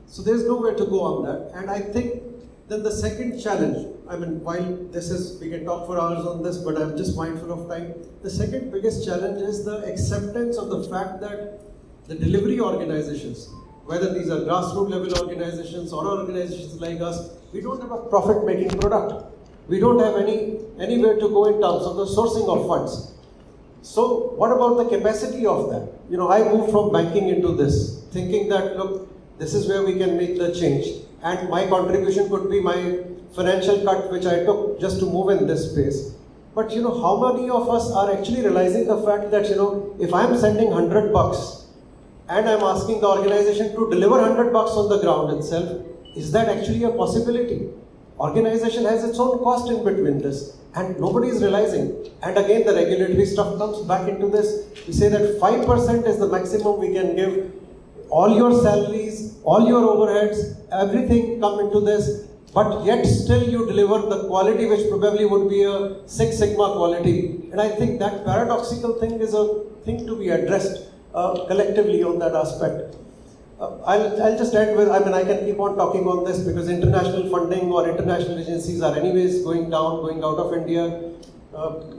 So there's nowhere to go on that. And I think then the second challenge, while we can talk for hours on this, but I'm just mindful of time. The second biggest challenge is the acceptance of the fact that the delivery organizations, whether these are grassroots level organizations or organizations like us, we don't have a profit-making product. We don't have anywhere to go in terms of the sourcing of funds. So what about the capacity of that? I moved from banking into this, thinking that, look, this is where we can make the change. And my contribution could be my financial cut, which I took just to move in this space. But how many of us are actually realizing the fact that, if I'm sending $100 and I'm asking the organization to deliver $100 on the ground itself, is that actually a possibility? Organization has its own cost in between this, and nobody is realizing. And again, the regulatory stuff comes back into this. We say that 5% is the maximum we can give. All your salaries, all your overheads, everything come into this, but yet still you deliver the quality which probably would be a Six Sigma quality. And I think that paradoxical thing is a thing to be addressed collectively on that aspect. I'll just end with, I can keep on talking on this because international funding or international agencies are anyways going down, going out of India.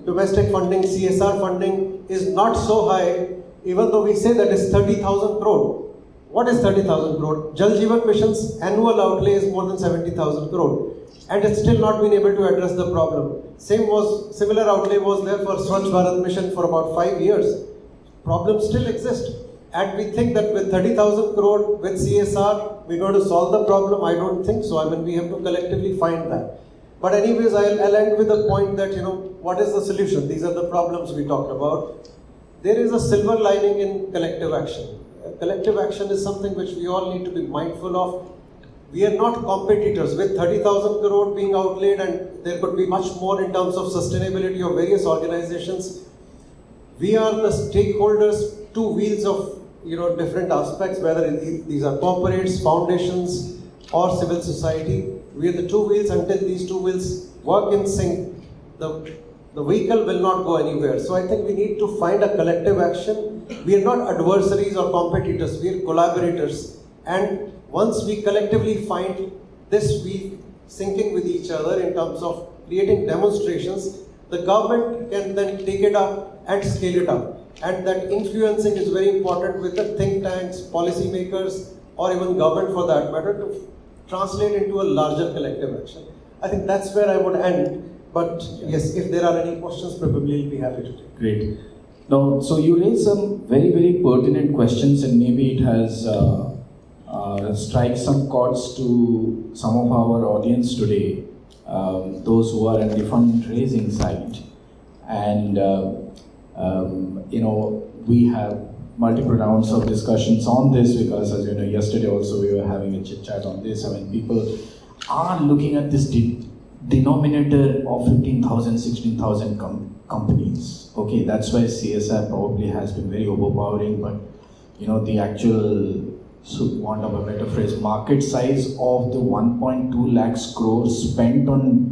Domestic funding, CSR funding is not so high, even though we say that it's 30,000 crore. What is 30,000 crore? Jal Jeevan Mission's annual outlay is more than 70,000 crore. And it's still not been able to address the problem. Similar outlay was there for Swachh Bharat Mission for about 5 years. Problems still exist. And we think that with 30,000 crore with CSR, we're going to solve the problem. I don't think so. We have to collectively find that. But anyways, I'll end with the point that, what is the solution? These are the problems we talked about. There is a silver lining in collective action. Collective action is something which we all need to be mindful of. We are not competitors. With 30,000 crore being outlaid, and there could be much more in terms of sustainability of various organizations, we are the stakeholders, two wheels of different aspects, whether these are corporates, foundations, or civil society. We are the two wheels. Until these two wheels work in sync, the vehicle will not go anywhere. So I think we need to find a collective action. We are not adversaries or competitors, we are collaborators. And once we collectively find this, we syncing with each other in terms of creating demonstrations, the government can then take it up and scale it up. And that influencing is very important with the think tanks, policymakers, or even government for that matter, to translate into a larger collective action. I think that's where I would end. But yes, if there are any questions, probably I'll be happy to take. Great. Now, so you raised some very, very pertinent questions, and maybe it has strike some chords to some of our audience today, those who are at the fundraising side. And we have multiple rounds of discussions on this, because as you know, yesterday also we were having a chit chat on this. I mean, people are looking at this denominator of 15,000, 16,000 companies. Okay, that's why CSR probably has been very overpowering, but the actual, so want of a better phrase, market size of the 1.2 lakhs crores spent on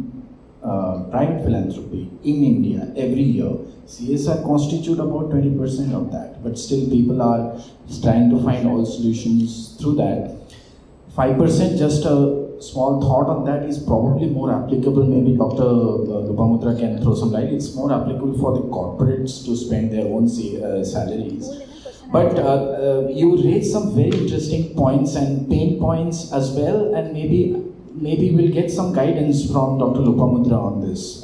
private philanthropy in India every year, CSR constitute about 20% of that, but still people are trying to find all solutions through that. 5%, just a small thought on that, is probably more applicable. Maybe Dr. Lopamudra can throw some light. It's more applicable for the corporates to spend their own salaries. But you raised some very interesting points and pain points as well, and maybe we'll get some guidance from Dr. Lopamudra on this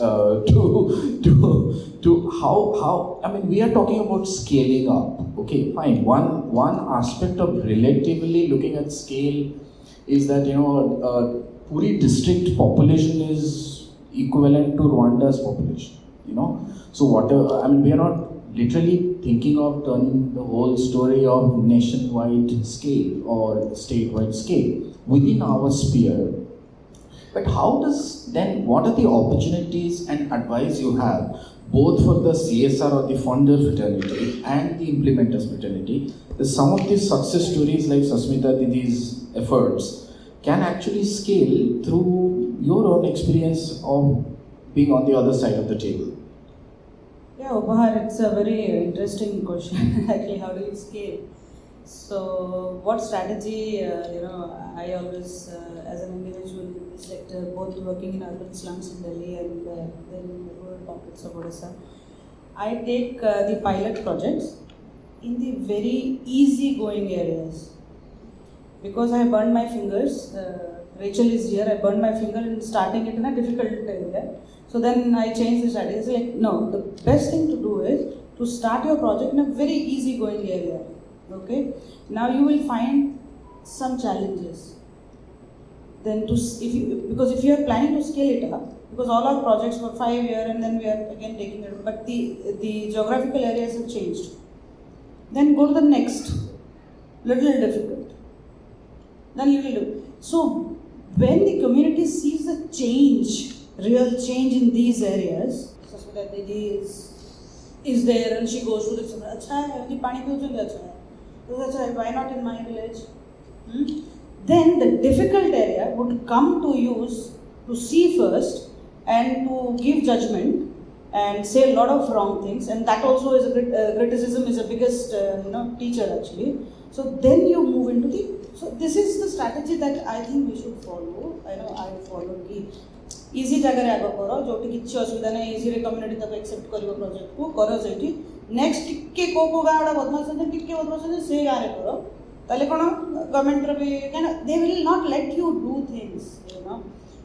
to how I mean, we are talking about scaling up. Okay, fine. One aspect of relatively looking at scale is that Puri district population is equivalent to Rwanda's population. So whatever, I mean, we are not literally thinking of turning the whole story of nationwide scale or statewide scale within our sphere. But how does then, what are the opportunities and advice you have, both for the CSR or the funder fraternity and the implementers fraternity, that some of these success stories like Sasmita Didi's efforts can actually scale through your own experience of being on the other side of the table? Yeah, Upahar, it's a very interesting question. Actually, how do you scale? So, what strategy, I always, as an individual in this sector, both working in urban slums in Delhi and then in the rural pockets of Odisha, I take the pilot projects in the very easy going areas. Because I burned my fingers, Rachel is here, I burned my finger in starting it in a difficult area. So then I changed the strategy. It's like, no, the best thing to do is to start your project in a very easy going area. Okay? Now you will find some challenges. Then because if you are planning to scale it up, because all our projects were 5 years and then we are again taking it, but the geographical areas have changed. Then go to the next, little difficult. Then little difficult. So when the community sees the change, real change in these areas, Sasmita Didi is there and she goes to the why not in my village? Then the difficult area would come to use to see first and to give judgment and say a lot of wrong things, and that also is criticism is the biggest teacher actually. So then you move into so this is the strategy that I think we should follow. I follow easy जगह आग कर जो किसी असुविधा ना easy community तक accept कर project को कर से नेक्स्ट टिके को गाँव बदमाश टिके बदमाश से गाँव में कर ताले कौन गवर्नमेंट भी क्या they will not let you do things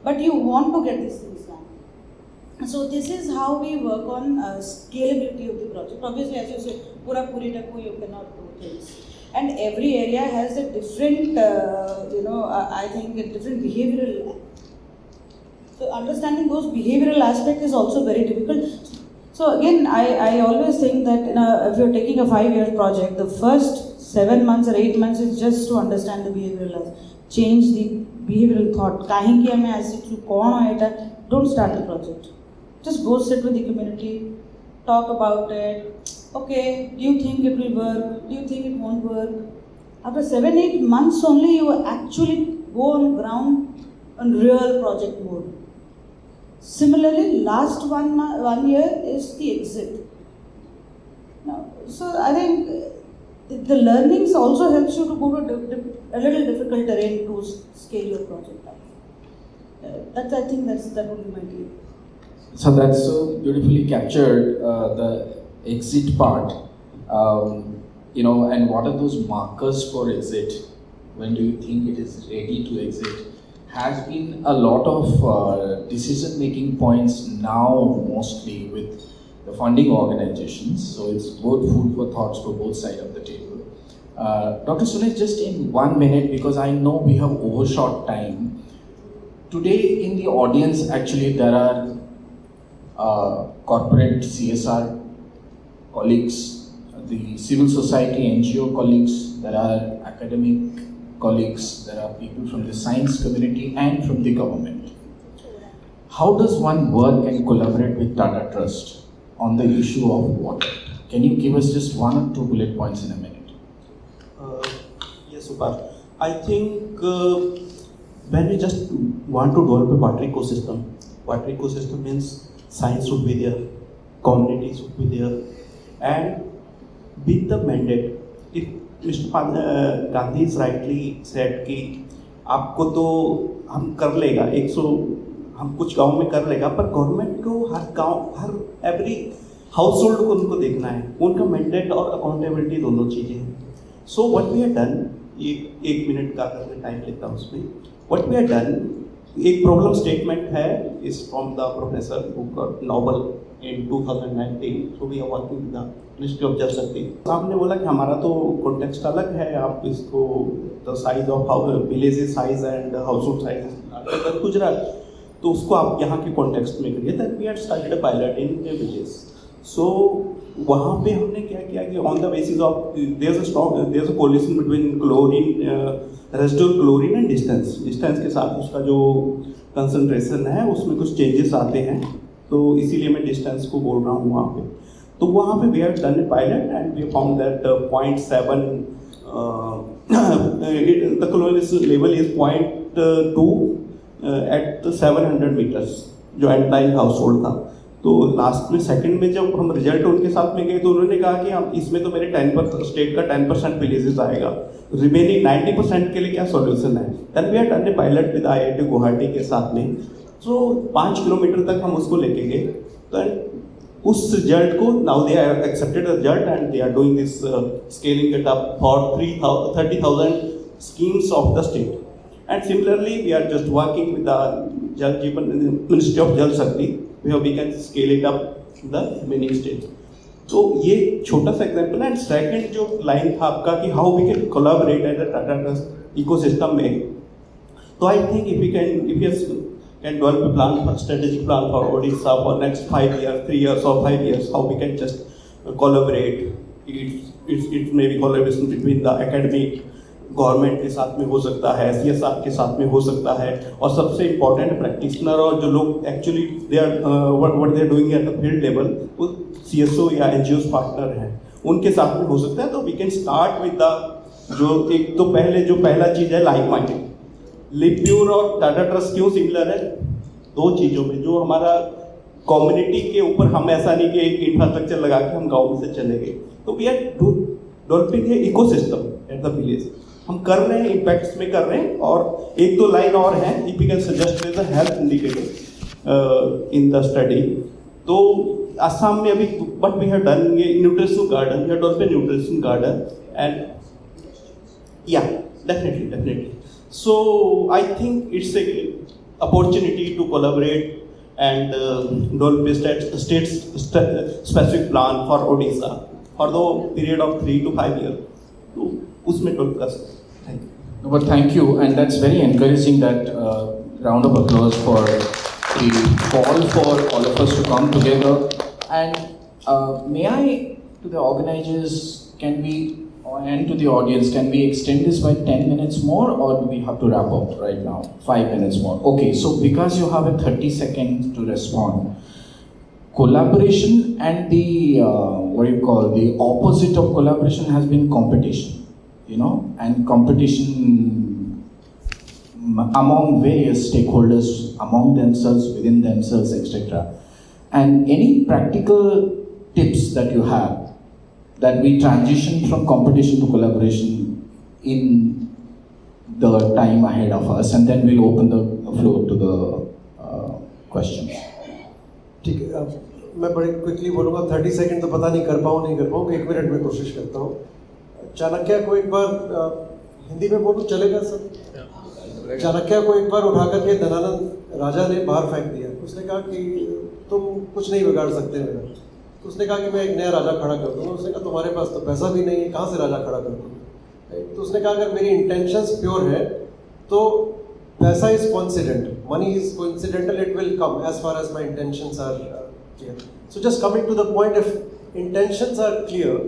but you want to get this things done. So this is how we work on scalability of the project. Obviously, as you say, pura puri taku you cannot do things, and every area has a different I think a different behavioral. So understanding those behavioral aspects is also very difficult. So again, I always think that if you're taking a 5-year project, the first 7 months or 8 months is just to understand the behavioral aspect, change the behavioral thought. Kahinki hame aise kaun hai eta? Don't start the project. Just go sit with the community, talk about it. Okay, do you think it will work? Do you think it won't work? After 7-8 months only, you actually go on ground on real project mode. Similarly, last one year is the exit. Now, so I think the learnings also helps you to go to a little difficult terrain to scale your project up. I think that would be my take. So that's so beautifully captured, the exit part. And what are those markers for exit? When do you think it is ready to exit? Has been a lot of decision-making points now, mostly with the funding organizations. So it's both food for thoughts for both sides of the table. Dr. Sunesh, just in 1 minute, because I know we have overshot time. Today in the audience, actually, there are corporate CSR colleagues, the civil society NGO colleagues, there are academic colleagues, there are people from the science community and from the government. How does one work and collaborate with Tata Trust on the issue of water? Can you give us just 1 or 2 bullet points in a minute? Yes, Upahar. I think when we just want to develop a water ecosystem means science should be there, community should be there, and with the mandate, if Mr. Gandhi is rightly said कि आपको तो हम कर लेगा, हम कुछ गांव में कर लेगा, पर गवर्नमेंट को हर गांव, हर एवरी हाउस होल्ड को उनको देखना है, उनका मैंडेट और अकाउंटेबिलिटी दोनों चीज़ें हैं. So what we have done, एक मिनट का अगर टाइम लेता हूँ उसमें, व्हाट वी हैव डन, एक प्रॉब्लम स्टेटमेंट है, is from the professor who got Nobel in 2019, so we are working with the Ministry of Jal Shakti. सामने बोला कि हमारा तो कॉन्टेक्स्ट अलग है, आप इसको the size of village size and household size Gujarat, तो उसको आप यहाँ के कॉन्टेक्स्ट में करिए. That we had started a pilot in a village. So वहाँ पे हमने क्या किया कि on the basis of there's a correlation between chlorine, residual chlorine and distance के साथ उसका जो कंसंट्रेशन है उसमें कुछ चेंजेस आते हैं, तो इसीलिए मैं डिस्टेंस को बोल रहा हूँ वहाँ पे. तो वहाँ पे we have done a pilot and we found that 0.7 the chlorination level is 0.2 at 700 meters जो एंटायर हाउस होल्ड था. तो लास्ट में सेकंड में जब हम रिजल्ट उनके साथ में गए तो उन्होंने कहा कि हम इसमें तो मेरे 10% स्टेट का 10% विलेजेस आएगा, रिमेनिंग 90% के लिए क्या सॉल्यूशन है. Then we have done a pilot with IIT Guwahati के साथ में. तो 5 किलोमीटर तक हम उसको लेके गए, तो उस रिजल्ट को now they have accepted the result and they are doing this scaling it up for 30,000 schemes of the state. And similarly we are just working with the Jal Jeevan Ministry of Jal Shakti where we can scale it up to the remaining states. तो ये छोटा सा example है. And second जो line था आपका कि how we can collaborate as a Tata Trust ecosystem में, तो I think if you can develop a plan, a strategic plan for Odisha for next 5 years, 3 years or 5 years, how we can just collaborate. It may be collaboration between the academic, government के साथ में हो सकता है, CSR के साथ में हो सकता है, और सबसे इम्पोर्टेंट प्रैक्टिशनर और जो लोग actually they are what they are doing at the field level, वो CSO या NGOs पार्टनर हैं, उनके साथ में हो सकता है. तो we can start with the जो एक तो पहला चीज़ है लाइक माइंडेड. लिप्यूर और टाटा ट्रस्ट क्यों सिमिलर है? 2 चीज़ों में, जो हमारा कम्युनिटी के ऊपर हम ऐसा नहीं कि एक इंफ्रास्ट्रक्चर लगा के हम गाँव से चले गए, तो we are developing a ecosystem at the village. हम कर रहे हैं, इम्पैक्ट्स में कर रहे हैं. और एक दो लाइन और है, if you can suggest the health indicator in the study. तो असम में अभी व्हाट वी हैव डन, ये nutrition garden, we have developed nutrition garden and या definitely. So I think it's a opportunity to collaborate and develop a state specific plan for Odisha for the period of 3 to 5 years. तो उसमें develop कर सकते. Thank you. But thank you, and that's very encouraging. That round of applause for the call for all of us to come together. And may I, to the organizers, can we? And to the audience, can we extend this by 10 minutes more, or do we have to wrap up right now? 5 minutes more. Okay, so because you have a 30 seconds to respond, collaboration and the, the opposite of collaboration has been competition, and competition among various stakeholders, among themselves, within themselves, etc. And any practical tips that you have that we transition from competition to collaboration in the time ahead of us, and then we'll open the floor to the questions. ठीक है, मैं बड़े quickly बोलूँगा, 30 second तो पता नहीं कर पाऊँ 1 मिनट में कोशिश करता हूँ। चाणक्य को एक बार हिंदी में बोलूँ चलेगा सर? चाणक्य को एक बार उठा करके धनानंद राजा ने बाहर फेंक दिया। उसने कहा कि तुम कुछ नहीं बिगाड़ सकते मेरा। तो उसने कहा कि मैं एक नया राजा खड़ा कर दूँगा। उसने कहा तुम्हारे पास तो पैसा भी नहीं है, कहाँ से राजा खड़ा कर दूँगा? तो उसने कहा अगर मेरी इंटेंशंस प्योर है तो पैसा is coincident, money is coincidental, it will come as far as my intentions are clear. So just coming to the point, if intentions are clear,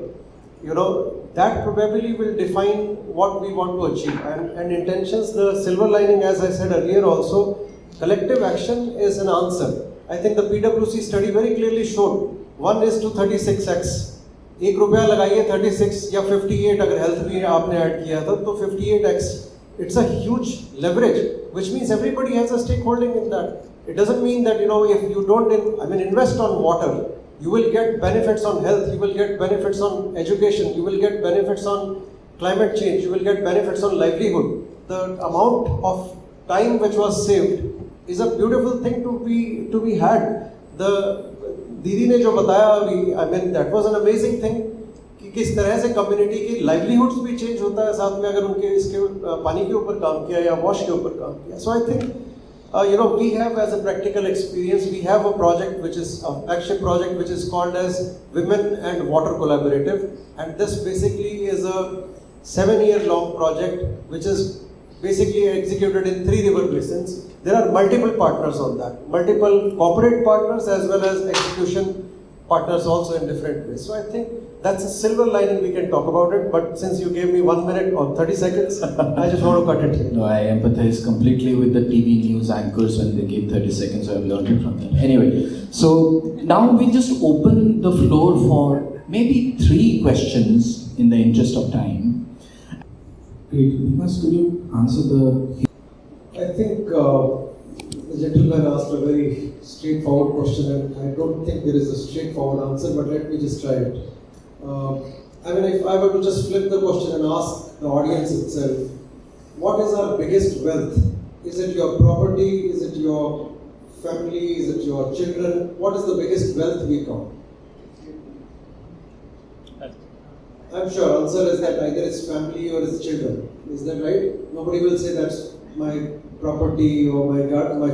you know, that probably will define what we want to achieve. And intentions, the silver lining, as I said earlier also, collective action is an answer. I think the PwC study very clearly showed 1 is to 36x. 1 रुपया लगाइए 36 या 58, अगर health भी आपने add किया था तो 58x. It's a huge leverage, which means everybody has a stakeholding in that. It doesn't mean that, you know, if you don't invest on water, you will get benefits on health, you will get benefits on education, you will get benefits on climate change, you will get benefits on livelihood. The amount of time which was saved is a beautiful thing to be had. The दीदी ने जो बताया अभी, that was an amazing thing कि किस तरह से community की लाइवलीहुड्स भी चेंज होता है साथ में अगर उनके इसके पानी के ऊपर काम किया या वॉश के ऊपर काम किया. So I think you know, we have as a practical experience, we have a project which is a flagship project which is called as Women and Water Collaborative, and this basically is a 7-year-long project which is basically executed in 3 river basins. There are multiple partners on that, multiple corporate partners as well as execution partners also in different ways. So I think that's a silver lining, we can talk about it, but since you gave me 1 minute or 30 seconds, I just want to cut it here. No, I empathize completely with the TV news anchors when they give 30 seconds, so I've learned it from them. Anyway, so now we just open the floor for maybe 3 questions in the interest of time. Great, Vikas, could you answer the... I think the gentleman asked a very straightforward question, and I don't think there is a straightforward answer, but let me just try it. If I were to just flip the question and ask the audience itself, what is our biggest wealth? Is it your property? Is it your family? Is it your children? What is the biggest wealth we count? I'm sure answer is that either it's family or it's children. Is that right? Nobody will say that's my property or my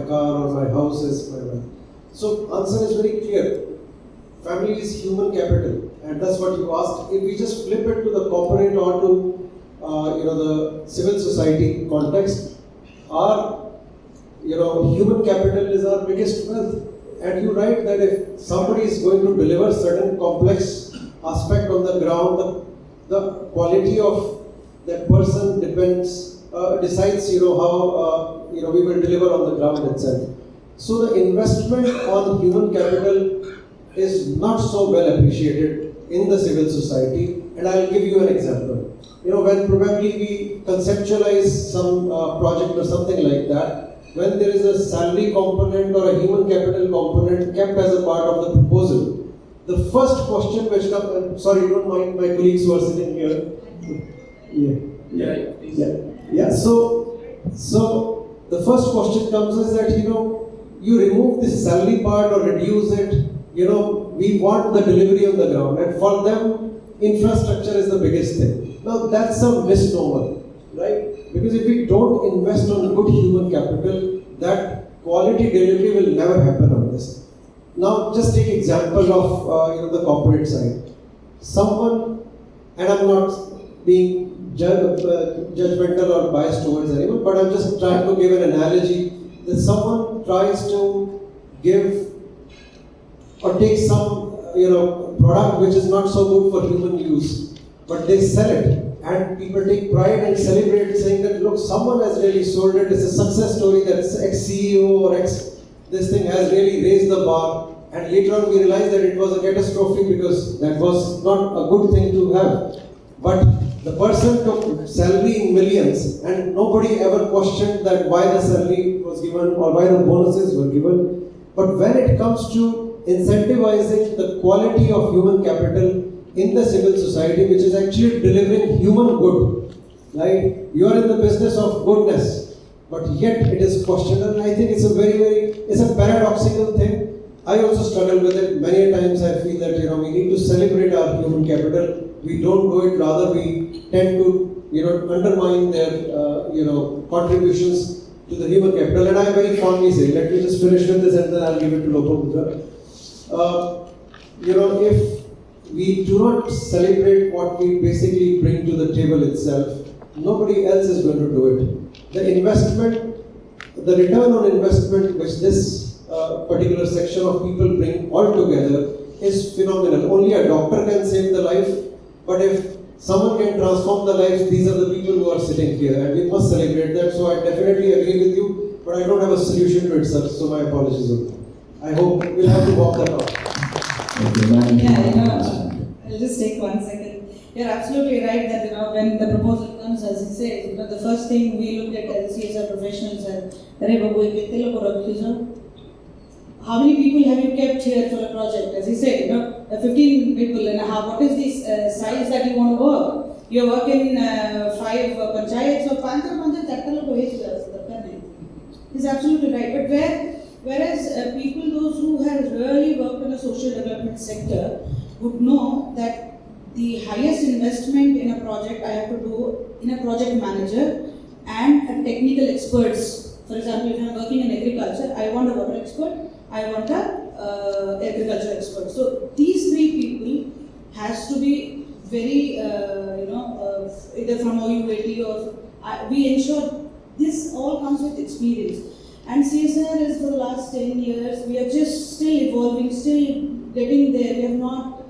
car or my house is my wealth. So answer is very clear. Family is human capital, and that's what you asked. If we just flip it to the corporate or to the civil society context, our human capital is our biggest wealth. And you write that if somebody is going to deliver certain complex aspect on the ground, the quality of that person decides how we will deliver on the ground itself. So the investment on human capital is not so well appreciated in the civil society, and I'll give you an example. When probably we conceptualize some project or something like that, when there is a salary component or a human capital component kept as a part of the proposal, the first question which comes, sorry, don't mind my colleagues who are sitting here. Yeah. So the first question comes is that you remove this salary part or reduce it. We want the delivery on the ground, and for them, infrastructure is the biggest thing. Now that's a misnomer, right? Because if we don't invest on good human capital, that quality delivery will never happen on this. Now just take example of the corporate side. Someone, and I'm not being judgmental or biased towards anyone, but I'm just trying to give an analogy that someone tries to give or take some product which is not so good for human use, but they sell it, and people take pride and celebrate, saying that look, someone has really sold it. It's a success story that ex-CEO or this thing has really raised the bar, and later on we realized that it was a catastrophe because that was not a good thing to have. but the person took salary in millions and nobody ever questioned that why the salary was given or why the bonuses were given. But when it comes to incentivizing the quality of human capital in the civil society, which is actually delivering human good, right? You are in the business of goodness, but yet it is questioned, and I think it's it's a paradoxical thing. I also struggle with it. Many times I feel that we need to celebrate our human capital. We don't do it, rather we tend to undermine their contributions to the human capital. And I very fondly say, let me just finish with this and then I'll give it to Lopamudra. If we do not celebrate what we basically bring to the table itself, nobody else is going to do it. The investment, the return on investment which this particular section of people bring all together is phenomenal. Only a doctor can save the life, but if someone can transform the lives, these are the people who are sitting here, and we must celebrate that. So I definitely agree with you, but I don't have a solution to it, sir, so my apologies on that. I hope we'll have to walk that out. I'll just take 1 second. You're absolutely right that when the proposal comes, as he says, the first thing we look at as CSR professionals are, how many people have you kept here for a project? As he said, 15 people, and what is the size that you want to work? You work in 5 panchayats or 5 panchayats. He's absolutely right. But whereas people, those who have really worked in the social development sector, would know that the highest investment in a project I have to do in a project manager and a technical experts. For example, if I'm working in agriculture, I want a water expert, I want a agriculture expert. So these 3 people has to be very, either from OUAT or we ensure this all comes with experience. And CSR is for the last 10 years, we are just still evolving, still getting there. We have not,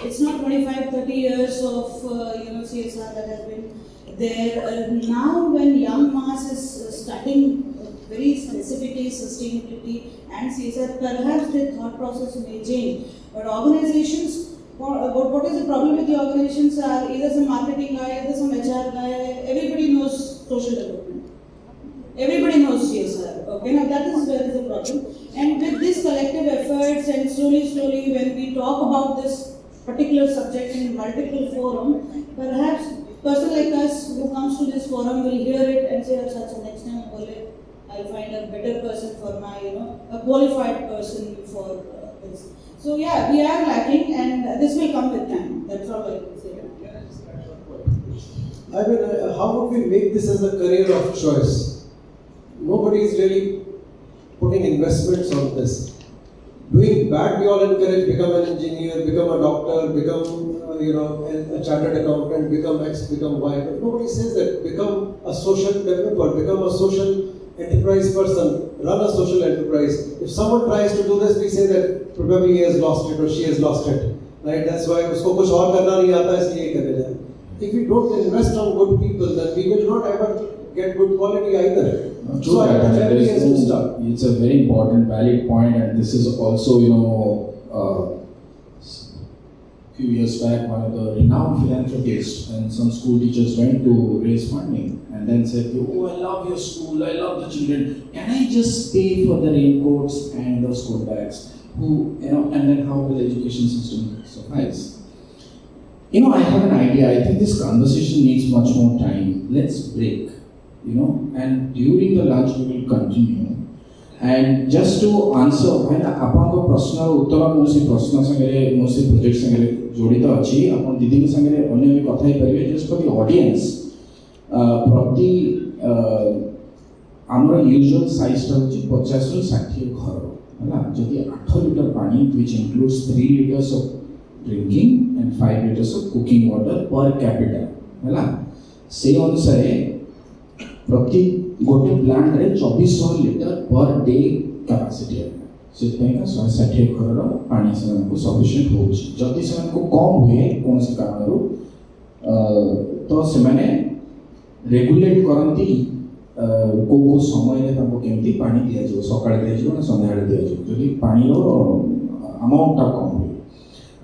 it's not 25, 30 years of CSR that has been there. Now when young mass is starting very specifically sustainability and CSR, perhaps their thought process may change. But organizations, what is the problem with the organizations are either some marketing guy, either some HR guy, everybody knows social development. Everybody knows CSR. Okay, now that is where is the problem. And with this collective efforts and slowly when we talk about this particular subject in multiple forums, perhaps a person like us who comes to this forum will hear it and say, "Acha, next time I'll find a better person for my, a qualified person for this." So yeah, we are lacking, and this will come with time. That's all I can say. I mean, how would we make this as a career of choice? Nobody is really putting investments on this. Doing bad, we all encourage, become an engineer, become a doctor, become a chartered accountant, become X, become Y. But nobody says that. Become a social developer, become a social enterprise person, run a social enterprise. If someone tries to do this, we say that probably he has lost it or she has lost it. Right? That's why usko kuch aur karna nahi aata, isliye kare jaye. If we don't invest on good people, then we will not ever get good quality either. True, it's a very important, valid point, and this is also, few years back, one of the renowned philanthropists and some school teachers went to raise funding and then said, "Oh, I love your school, I love the children. Can I just pay for the raincoats and the school bags?" And then how will the education system suffice? I have an idea. I think this conversation needs much more time. Let's break, and during the lunch we will continue. And just to answer, when आपको प्रश्न उत्तर मोसी प्रश्न संगे मोसी project संगे जोड़ित अच्छी अपन दीदी के संगे अन्य भी कथा ही परिवे जस्ट फॉर द ऑडियंस प्रति आमर यूजुअल साइज टा होची 50 रु 60 घर हला जदि 8 लीटर पानी which includes 3 liters of drinking and 5 liters of cooking water per capita हला से अनुसार प्रति गोटे प्लांट रे 2400 लीटर पर डे कैपेसिटी है से का 160 घर पानी से को सफिशिएंट होची जदि से को कम हुए कोन से कारणरो तो से माने रेगुलेट करंती को समय रे ताको केमती पानी दिया जो सकाळ दिया जो ना संध्या रे दिया जो जदि पानी रो अमाउंट ता कम हुए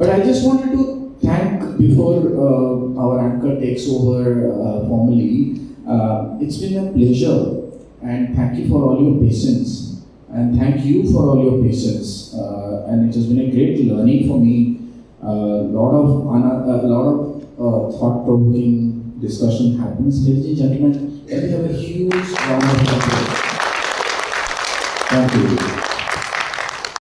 but I just wanted to thank before our anchor takes over formally, it's been a pleasure, and thank you for all your patience, and thank you for all your patience, and it has been a great learning for me. A lot of thought-provoking discussion happens. Ladies and gentlemen, let me have a huge round of applause. Thank you.